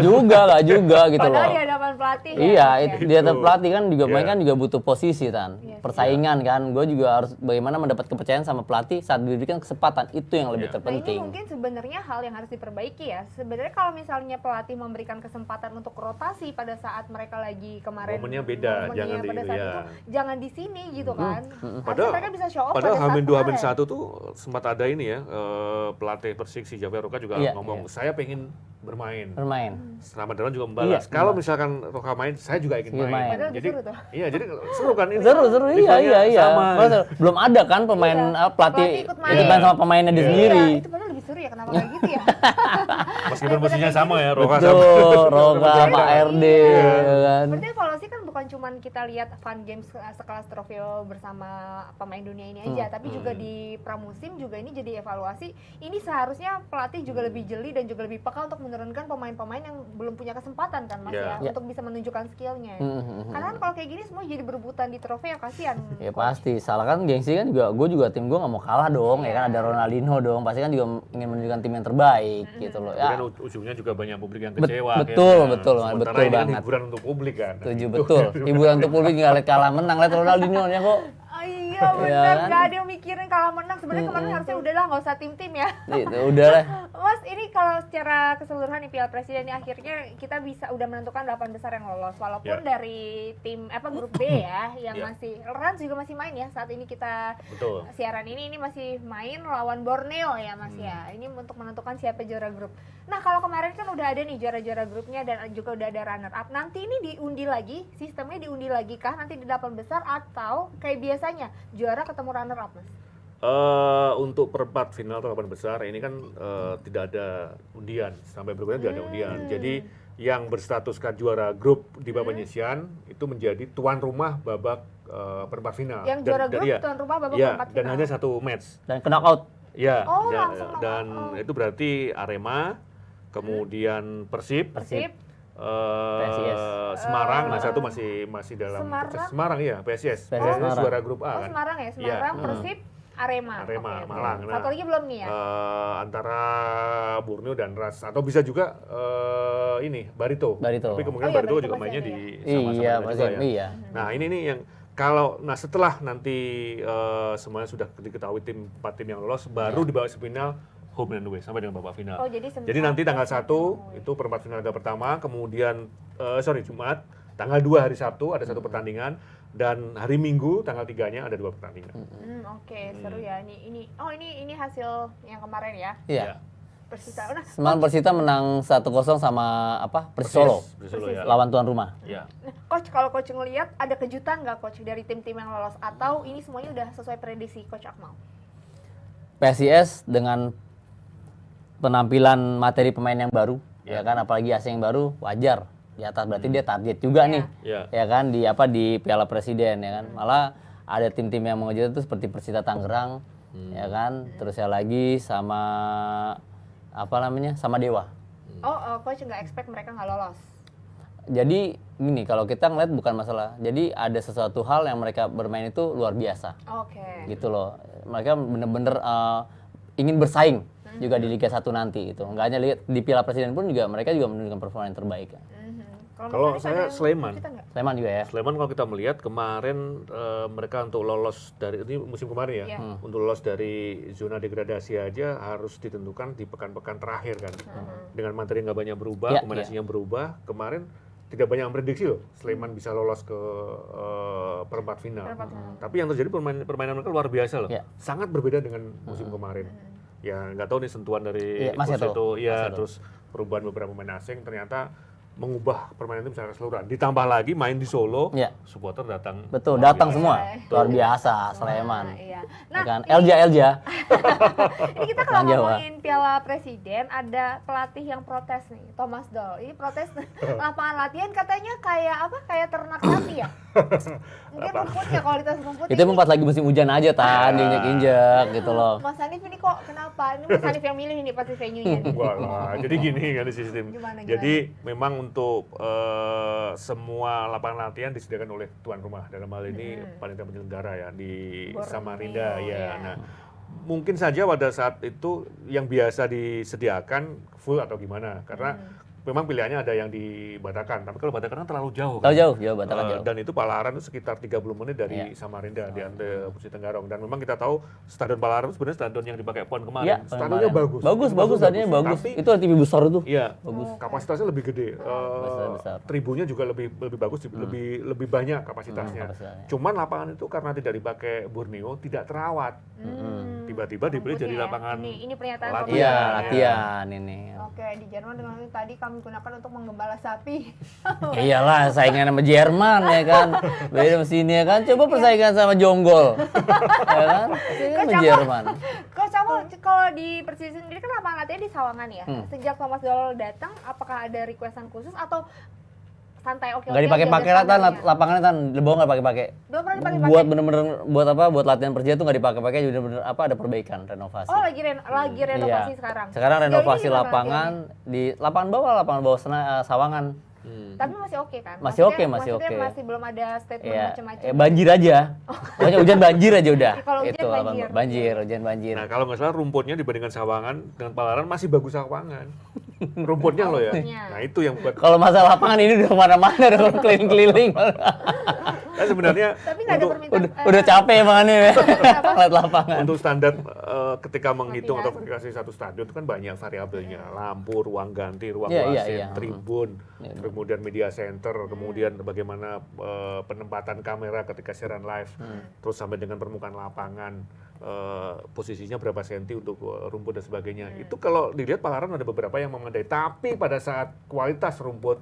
S2: juga gitu loh.
S1: Padahal di hadapan pelatih
S2: Iya,
S1: ya,
S2: itu
S1: Mas,
S2: di atas pelatih kan juga
S3: Iya.
S2: main kan juga butuh posisi kan,
S1: Iya sih.
S2: persaingan kan. Gue juga harus bagaimana mendapat kepercayaan sama pelatih saat diberikan kesempatan itu yang lebih
S3: Iya.
S1: Nah ini
S2: terpenting.
S1: mungkin sebenarnya hal yang harus diperbaiki ya. Sebenarnya kalau misalnya pelatih memberikan kesempatan untuk rotasi pada saat mereka lagi kemarin
S3: Momennya beda, jangan di-
S1: pada saat
S3: iya.
S1: itu jangan di sini gitu kan. Harusnya
S3: Padahal-
S1: mereka bisa show off
S3: Padahal
S1: pada saat
S3: Hamin 2 Hamin
S1: kemarin.
S3: 1 tuh sempat ada ini ya, pelatih Persik si Javier Roca juga
S2: Iya,
S3: ngomong, saya pengen bermain.
S2: Bermain.
S3: Selamat Dalan juga membalas.
S2: Iya,
S3: Kalau misalkan Roca main, saya juga ingin
S2: Ingin
S3: main.
S2: main.
S1: Padahal
S3: Jadi
S1: seru tuh.
S3: iya, jadi seru kan ini.
S2: Seru iya
S3: levelnya sama.
S2: Masa belum ada kan pemain
S1: Iya.
S2: pelatih
S1: Pelatih ikut
S2: ikut
S1: main.
S2: main sama pemainnya dia
S3: Iya.
S2: sendiri.
S1: Iya, itu padahal lebih seru ya, kenapa kayak gitu ya?
S3: Meskipun posisinya sama ya, Roca sama.
S2: Betul, Roga, Pak RD
S3: Iya.
S2: ya kan.
S1: Berarti evaluasi kan bukan cuma kita lihat fun games sekelas Trofeo bersama pemain dunia ini aja, tapi juga di pramusim juga ini jadi evaluasi. Ini seharusnya pelatih juga lebih jeli dan juga lebih peka untuk menurunkan pemain-pemain yang belum punya kesempatan kan Mas
S3: Iya.
S1: ya, untuk bisa menunjukkan skillnya. Karena kan kalau kayak gini semua jadi berebutan di Trofeo, kasihan.
S2: Ya pasti, salah kan gengsi kan juga, gue juga tim gue nggak mau kalah dong, ya kan ada Ronaldinho dong, pasti kan juga ingin menunjukkan tim yang terbaik gitu loh.
S3: Tapi
S2: Ya,
S3: kan ujungnya juga banyak publik yang kecewa.
S2: betul,
S3: akhirnya.
S2: betul,
S3: Sementara
S2: betul
S3: ini kan
S2: banget.
S3: hiburan untuk publik kan.
S2: setuju betul. Hiburan untuk publik nggak lihat kalah menang, lihat Ronaldinho nya kok.
S1: Oh iya, Iya benar, nggak ada yang mikirin kalah menang. Sebenarnya kemarin harusnya udahlah nggak usah tim-tim ya.
S2: Itu udah lah.
S1: Mas, ini kalau secara keseluruhan nih Piala Presiden ini akhirnya kita udah menentukan 8 besar yang lolos. Walaupun dari tim grup B ya yang masih Rans juga masih main ya saat ini kita siaran ini masih main lawan Borneo ya Mas ya. Ini untuk menentukan siapa juara grup. Nah, kalau kemarin kan udah ada nih juara-juara grupnya dan juga udah ada runner up. Nanti ini diundi lagi, sistemnya diundi lagi kah nanti di 8 besar atau kayak biasanya juara ketemu runner up Mas?
S3: Untuk perempat final atau 8 besar ini kan tidak ada undian, sampai berikutnya tidak ada undian. Jadi yang berstatuskan juara grup di babak penyisian itu menjadi tuan rumah babak perempat final.
S1: Yang juara grup tuan rumah babak perempat final.
S3: Dan hanya satu match.
S2: Dan knockout.
S3: Ya,
S1: langsung
S3: itu berarti Arema, kemudian Persib.
S2: PSIS.
S3: Semarang, nah satu masih dalam Semarang ya, PSIS. PSIS juara grup A kan.
S1: Semarang ya, Semarang, Persib, Arema,
S3: Malang. Nah,
S1: satu lagi belum nih ya?
S3: Antara Borneo dan Ras, atau bisa juga ini Barito. Tapi kemungkinan Barito juga mainnya di sama-sama juga ya.
S2: Iya.
S3: Nah ini nih yang setelah nanti semuanya sudah diketahui 4 tim yang lolos, baru di babak final home and away sampai dengan babak final. Jadi nanti tanggal 1 itu perempat final laga pertama, kemudian Jumat, tanggal 2 hari Sabtu ada 1 pertandingan, dan hari Minggu tanggal 3-nya ada 2 pertandingan.
S1: Seru ya. Ini hasil yang kemarin ya.
S2: Iya.
S1: Persita.
S2: Semalam Persita menang 1-0 sama Persis Solo.
S3: Ya.
S2: Lawan tuan rumah.
S3: Iya.
S1: Coach, kalau coach ngelihat ada kejutan nggak coach dari tim-tim yang lolos atau ini semuanya udah sesuai prediksi coach Akmal?
S2: PSIS dengan penampilan materi pemain yang baru, ya kan, apalagi asing yang baru, wajar di atas, berarti dia target juga nih, ya kan, di Piala Presiden, ya kan. Malah ada tim-tim yang mengejar itu seperti Persita Tangerang, ya kan, terus ya lagi sama sama Dewa.
S1: Coach nggak expect mereka nggak lolos.
S2: Jadi gini, kalau kita ngeliat bukan masalah, jadi ada sesuatu hal yang mereka bermain itu luar biasa, gitu loh. Mereka bener-bener ingin bersaing juga di Liga 1 nanti gitu. Nggak hanya lihat di Piala Presiden pun juga mereka juga menunjukkan performa yang terbaik.
S3: Kalau saya Sleman
S2: juga ya.
S3: Sleman kalau kita melihat kemarin mereka untuk lolos dari ini musim kemarin ya, untuk lolos dari zona degradasi aja harus ditentukan di pekan-pekan terakhir kan. Dengan materi nggak banyak berubah, kombinasinya berubah. Kemarin tidak banyak yang prediksi loh Sleman bisa lolos ke perempat final. Tapi yang terjadi permainan mereka luar biasa loh. Sangat berbeda dengan musim kemarin. Ya nggak tahu nih sentuhan dari coach itu, terus perubahan beberapa pemain asing ternyata mengubah permainan itu secara keseluruhan. Ditambah lagi main di Solo, supporter datang.
S2: Betul, datang semua. Luar biasa Sleman.
S1: Nah,
S2: kan Elja.
S1: Ini kita kalau ngomongin Piala Presiden ada pelatih yang protes nih, Thomas Doll. Ini protes lapangan latihan katanya kayak ternak sapi ya. Mungkin rumputnya, kualitas rumputnya.
S2: Itu pas lagi musim hujan aja diinjek-injek gitu loh.
S1: Mas Hanif ini kok kenapa? Ini Mas Hanif yang milih nih pasti venue-nya nih.
S3: Jadi gini kan sistem.
S1: Gimana?
S3: Jadi memang untuk semua lapangan latihan disediakan oleh tuan rumah, dalam hal ini panitia penyelenggara ya di Samarinda ya. Nah, mungkin saja pada saat itu yang biasa disediakan full atau gimana, karena memang pilihannya ada yang di Batakan, tapi kalau Batakan kan terlalu jauh kan?
S2: Jauh, Batakan jauh.
S3: Dan itu Palaran itu sekitar 30 menit dari Samarinda di Pusi Tenggarong. Dan memang kita tahu Stadion Palaran itu sebenarnya stadion yang dipakai PON kemarin. Stadionnya bagus.
S2: Bagus, stadionnya bagus.
S3: Tapi,
S2: itu TV besar itu.
S3: Iya, bagus. Kapasitasnya lebih gede. Tribunnya juga lebih bagus, lebih banyak kapasitasnya. Cuman lapangan itu karena tidak dipakai Borneo, tidak terawat. Tiba-tiba dibeli jadi lapangan
S1: ini pernyataan
S2: latihan ini.
S1: Oke, di Jerman dengan tadi kami gunakan untuk menggembala sapi.
S2: Iyalah, saingan sama Jerman ya kan. Beda mesinnya kan. Coba persaingan sama Jonggol. Ya kan? Sama Jerman.
S1: Coach Amol, kalau di Persija sendiri kan lapangan latihan di Sawangan ya. Sejak Thomas Doll datang, apakah ada requestan khusus atau santai oke?
S2: Nggak dipakai-pakai lapangannya Lebowo nggak pakai-pakai.
S1: Belum pernah dipakai-pakai.
S2: Buat bener-bener buat latihan Persija tuh nggak dipakai-pakai, bener-bener ada perbaikan, renovasi.
S1: Lagi renovasi sekarang.
S2: Sekarang renovasi lapangan di lapangan bawah Sawangan.
S1: Tapi masih oke kan?
S2: Masih oke.
S1: Masih belum ada statement macam-macam.
S2: Banjir aja. Pokoknya hujan banjir aja udah.
S1: Kalau hujan
S2: banjir.
S3: Nah, kalau nggak salah rumputnya dibandingkan Sawangan dengan Palaran masih bagus Sawangan. Rumputnya loh ya. Nah, itu yang buat.
S2: Kalau masalah lapangan ini udah kemana-mana, udah keliling-keliling.
S3: Kan sebenarnya
S1: Tapi nggak ada
S3: untuk
S1: permintaan.
S2: Udah capek emang nih lihat lapangan.
S3: untuk standar ketika menghitung
S1: Latihan.
S3: atau verifikasi satu stadion itu kan banyak variabelnya, lampu, ruang ganti, ruang
S2: Iya, iya,
S3: wasit,
S2: iya.
S3: tribun,
S2: Iya,
S3: kemudian media center, kemudian bagaimana penempatan kamera ketika siaran live, terus sampai dengan permukaan lapangan, posisinya berapa senti untuk rumput dan sebagainya. Itu kalau dilihat Palaran ada beberapa yang memadai, tapi pada saat kualitas rumput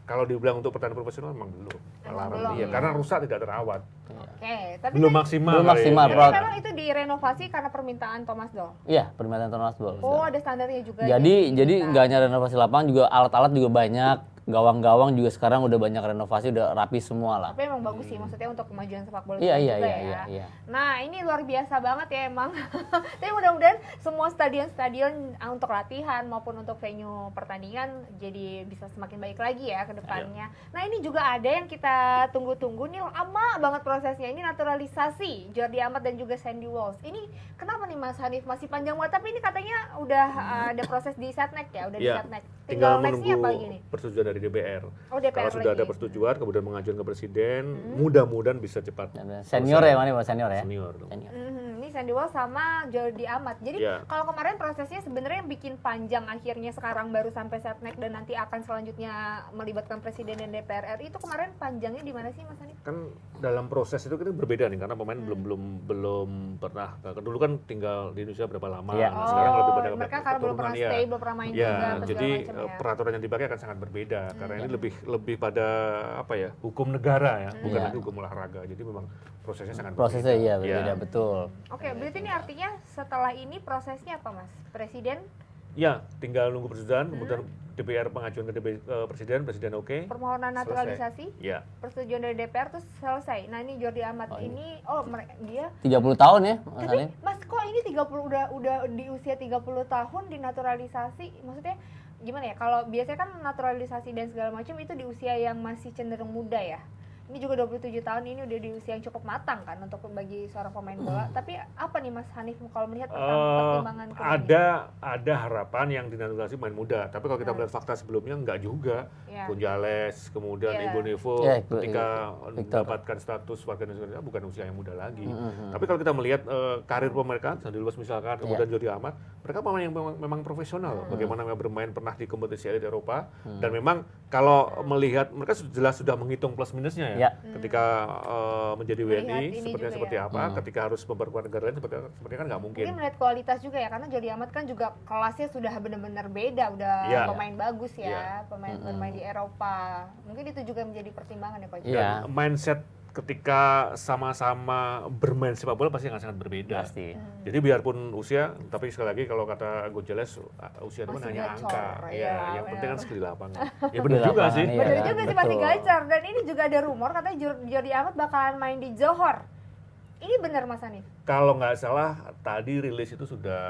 S3: kalau dibilang untuk pertanian profesional memang belum. Palaran
S1: belum,
S3: iya,
S1: ya.
S3: karena rusak tidak terawat.
S1: Oke, tapi
S3: Belum
S1: kan
S3: maksimal.
S2: Belum
S3: kali
S2: maksimal,
S3: ya.
S2: Bro.
S1: memang itu direnovasi karena permintaan Thomas Doll.
S2: Iya, permintaan Thomas Ball.
S1: Oh, ada standarnya juga.
S2: Jadi
S1: diminta.
S2: nggak hanya renovasi lapangan, juga alat-alat juga banyak. Gawang-gawang juga sekarang udah banyak renovasi, udah rapi semua lah.
S1: Tapi emang bagus sih, maksudnya untuk kemajuan sepak bola
S2: Iya,
S1: kita
S2: iya,
S1: juga
S2: iya,
S1: ya.
S2: iya.
S1: Nah, ini luar biasa banget ya emang. Tapi mudah-mudahan semua stadion-stadion untuk latihan maupun untuk venue pertandingan jadi bisa semakin baik lagi ya ke depannya. Nah, ini juga ada yang kita tunggu-tunggu nih, lama banget prosesnya. Ini naturalisasi Jordi Amat dan juga Sandy Walsh. Ini kenapa nih Mas Hanif masih panjang banget? Tapi ini katanya udah ada proses di Setnek ya, udah di
S3: Iya,
S1: Setnek.
S3: tinggal
S1: Nextnya
S3: menunggu
S1: apa lagi nih?
S3: persetujuan dari DPR.
S1: Oh, DPR
S3: Kalau sudah
S1: lagi.
S3: ada persetujuan, kemudian mengajukan ke Presiden, mudah-mudahan bisa cepat.
S2: Senior ya, mana senior ya?
S3: Senior. dong.
S2: Senior.
S1: Ini Sandy Walsh sama Jordi Amat. Jadi
S3: Iya.
S1: kalau kemarin prosesnya sebenarnya yang bikin panjang akhirnya sekarang baru sampai Setnek dan nanti akan selanjutnya melibatkan Presiden dan DPR RI itu kemarin panjangnya di mana sih Mas Hanif?
S3: Kan dalam proses itu kita berbeda nih, karena pemain belum pernah. Dulu kan tinggal di Indonesia berapa lama,
S2: Iya.
S3: nah, sekarang lebih pada
S1: mereka karena belum
S3: keturunan,
S1: pernah
S3: ya.
S1: stay, belum pernah main
S3: Ya,
S1: juga, apa segala
S3: jadi
S1: macam ya.
S3: peraturan yang dipakai akan sangat berbeda karena ini lebih pada apa ya, hukum negara ya, bukan
S2: Iya.
S3: lagi hukum olahraga. Jadi memang prosesnya sangat
S2: Prosesnya
S3: berbeda.
S2: iya
S3: Ya.
S2: berbeda, betul.
S1: Oke, berarti ini artinya setelah ini prosesnya apa Mas? Presiden
S3: Ya, tinggal nunggu persetujuan, kemudian DPR pengajuan ke Presiden oke.
S1: permohonan
S3: Selesai.
S1: naturalisasi,
S3: Ya,
S1: persetujuan dari DPR terus selesai. Nah, ini Jordi Amat ini dia
S2: 30 tahun ya, Mas
S1: tapi
S2: Hanif?
S1: Mas kok ini 30 udah di usia 30 tahun dinaturalisasi? Maksudnya gimana ya? Kalau biasanya kan naturalisasi dan segala macam itu di usia yang masih cenderung muda ya. Ini juga 27 tahun, ini udah di usia yang cukup matang kan untuk bagi seorang pemain bola. Tapi apa nih Mas Hanif kalau melihat pertimbangan
S3: ada harapan yang dinaturalisasi pemain muda, tapi kalau kita melihat fakta sebelumnya enggak juga.
S1: Ya.
S3: Gonzales, kemudian
S1: Iya.
S3: Ibu Nevo
S2: Ya,
S3: ketika
S2: Victor.
S3: mendapatkan status warga negara bukan usia yang muda lagi. Tapi kalau kita melihat karir pemain Sandy Walsh misalkan, kemudian Jordi Amat, mereka pemain yang memang profesional. Bagaimana mereka bermain pernah di kompetisi elit Eropa, dan memang kalau melihat mereka jelas sudah menghitung plus minusnya ya.
S2: Ya.
S3: Ketika menjadi
S1: Melihat
S3: WNI
S1: ini
S3: seperti
S1: juga
S3: seperti
S1: ya.
S3: apa, ketika harus memperkuat negara lain seperti kan nggak mungkin.
S1: mungkin melihat kualitas juga ya, karena Jordi Amat kan juga kelasnya sudah benar-benar beda, udah
S3: Iya.
S1: pemain bagus ya,
S3: Iya.
S1: pemain bermain di Eropa. Mungkin itu juga menjadi pertimbangan ya Coach.
S2: Iya.
S3: Dan mindset ketika sama-sama bermain sepak bola pasti akan sangat berbeda.
S2: Pasti.
S3: Jadi biarpun usia, tapi sekali lagi kalau kata Gonzales usia itu kan
S1: Masih
S3: hanya
S1: gacor,
S3: angka.
S1: ya,
S3: Yang penting
S1: benar.
S3: kan skill di lapangan. Ya benar
S2: Di
S3: juga
S2: lapangan,
S3: sih.
S2: iya.
S1: Bener juga sih, pasti
S2: betul.
S1: gacor. Dan ini juga ada rumor katanya Jordi Amat bakalan main di Johor. Ini benar Mas Hanif?
S3: Kalau nggak salah tadi rilis itu sudah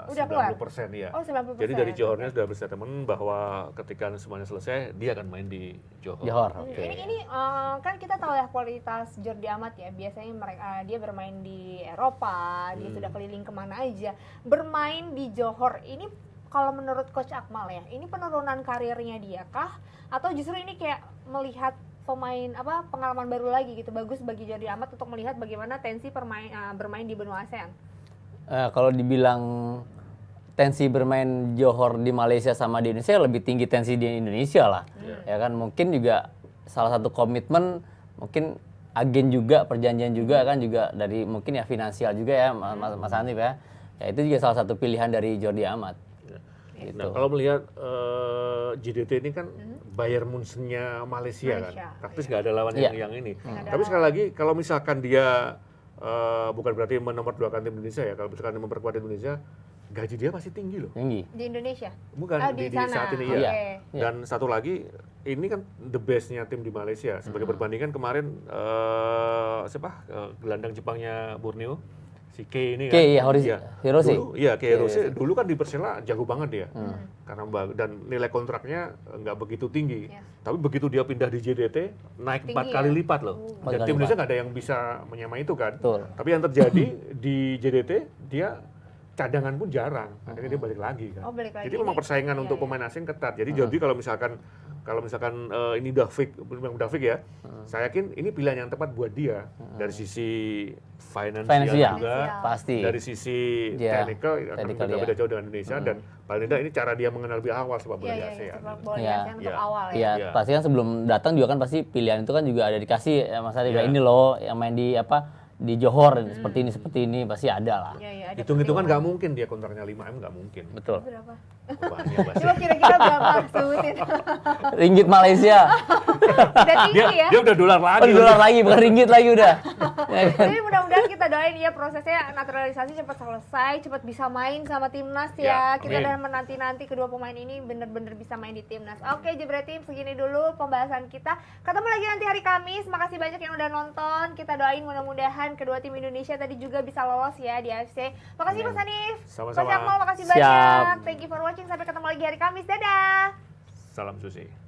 S1: keluar?
S3: 90% ya.
S1: Oh, 90%.
S3: Jadi dari Johornya sudah berstatement bahwa ketika semuanya selesai dia akan main di Johor.
S2: Johor, oke.
S1: Ini kan kita tahu ya kualitas Jordi Amat ya. Biasanya mereka dia bermain di Eropa, dia sudah keliling kemana aja. Bermain di Johor ini kalau menurut Coach Akmal ya, ini penurunan karirnya dia kah? Atau justru ini kayak melihat pemain pengalaman baru lagi gitu, bagus bagi Jordi Amat untuk melihat bagaimana tensi bermain di benua ASEAN.
S2: Kalau dibilang tensi bermain Johor di Malaysia sama di Indonesia, lebih tinggi tensi di Indonesia lah. Ya kan, mungkin juga salah satu komitmen, mungkin agen juga, perjanjian juga kan, juga dari mungkin ya finansial juga ya Mas Hanif ya. Ya itu juga salah satu pilihan dari Jordi Amat. Gitu.
S3: Nah, kalau melihat JDT ini kan Bayern Munchen-nya Malaysia kan, praktis nggak ada lawan
S2: Iya.
S3: yang ini.
S1: Ada
S3: Tapi sekali lagi, kalau misalkan dia bukan berarti menomorduakan tim Indonesia ya, kalau misalkan dia memperkuat Indonesia, gaji dia pasti tinggi loh.
S2: Tinggi.
S1: Di Indonesia?
S3: Bukan
S1: di
S3: di
S1: sana.
S3: saat ini
S1: Oke.
S3: ya.
S2: Iya.
S3: Dan satu lagi, ini kan the best-nya tim di Malaysia. Sebagai perbandingan kemarin gelandang Jepangnya Borneo, si Kei ini kan.
S2: Kei, iya, Hirose.
S3: Kei Hirose dulu kan di Persela jago banget dia. Karena dan nilai kontraknya nggak begitu tinggi.
S1: Iya.
S3: Tapi begitu dia pindah di JDT naik
S1: Tinggi
S3: 4
S1: ya?
S3: kali lipat loh.
S2: Empat
S3: Dan
S2: kali
S3: tim Indonesia
S2: lipat.
S3: nggak ada yang bisa menyamai itu kan.
S2: Betul.
S3: Tapi yang terjadi di JDT dia cadangan pun jarang. Akhirnya dia balik lagi kan.
S1: Oh, balik lagi.
S3: Jadi memang
S1: Ini-
S3: persaingan
S1: iya,
S3: untuk
S1: iya.
S3: pemain asing ketat. Jadi Jordi kalau misalkan kalau misalkan ini udah fix ya, saya yakin ini pilihan yang tepat buat dia dari sisi finansial
S2: Finansial,
S3: juga,
S2: pasti.
S3: dari sisi
S2: Ya,
S3: technical akan
S2: technical,
S3: beda
S2: ya.
S3: jauh dengan Indonesia dan paling tidak ini cara dia mengenal lebih awal sepak bola
S1: Iya,
S3: di
S1: iya,
S3: ASEAN.
S1: sepak bola
S2: Iya.
S1: ASEAN untuk
S3: Iya.
S1: awal ya.
S2: Iya,
S3: Iya.
S2: pasti kan sebelum datang juga kan pasti pilihan itu kan juga ada dikasih ya Mas Arif.
S3: Iya.
S2: Ini loh yang main di di Johor seperti ini pasti ada lah.
S1: Iya, iya, ada
S3: Hitung-hitungan
S1: pertimbangan.
S3: nggak mungkin dia kontraknya 5M, nggak mungkin.
S2: Betul.
S1: Berapa?
S3: Banyak pasti.
S1: Coba kira-kira berapa? Sebutin.
S2: Ringgit Malaysia.
S1: Udah tinggi ya.
S3: Dia udah dolar lagi.
S2: Oh, dolar lagi bukan ringgit lagi udah. Ya kan?
S1: Tapi mudah-mudahan kita doain ya prosesnya naturalisasi cepat selesai, cepat bisa main sama timnas ya.
S3: Ya,
S1: Kita
S3: amin.
S1: udah menanti-nanti kedua pemain ini bener-bener bisa main di timnas. Oke, Jebret Team, segini dulu pembahasan kita. Ketemu lagi nanti hari Kamis. Makasih banyak yang udah nonton. Kita doain mudah-mudahan kedua tim Indonesia tadi juga bisa lolos ya di AFC. Makasih Mas Hanif.
S3: Sama-sama.
S1: Coach Akmal, makasih
S2: Siap.
S1: banyak. Thank you for watching. Sampai ketemu lagi hari Kamis. Dadah.
S3: Salam Susi.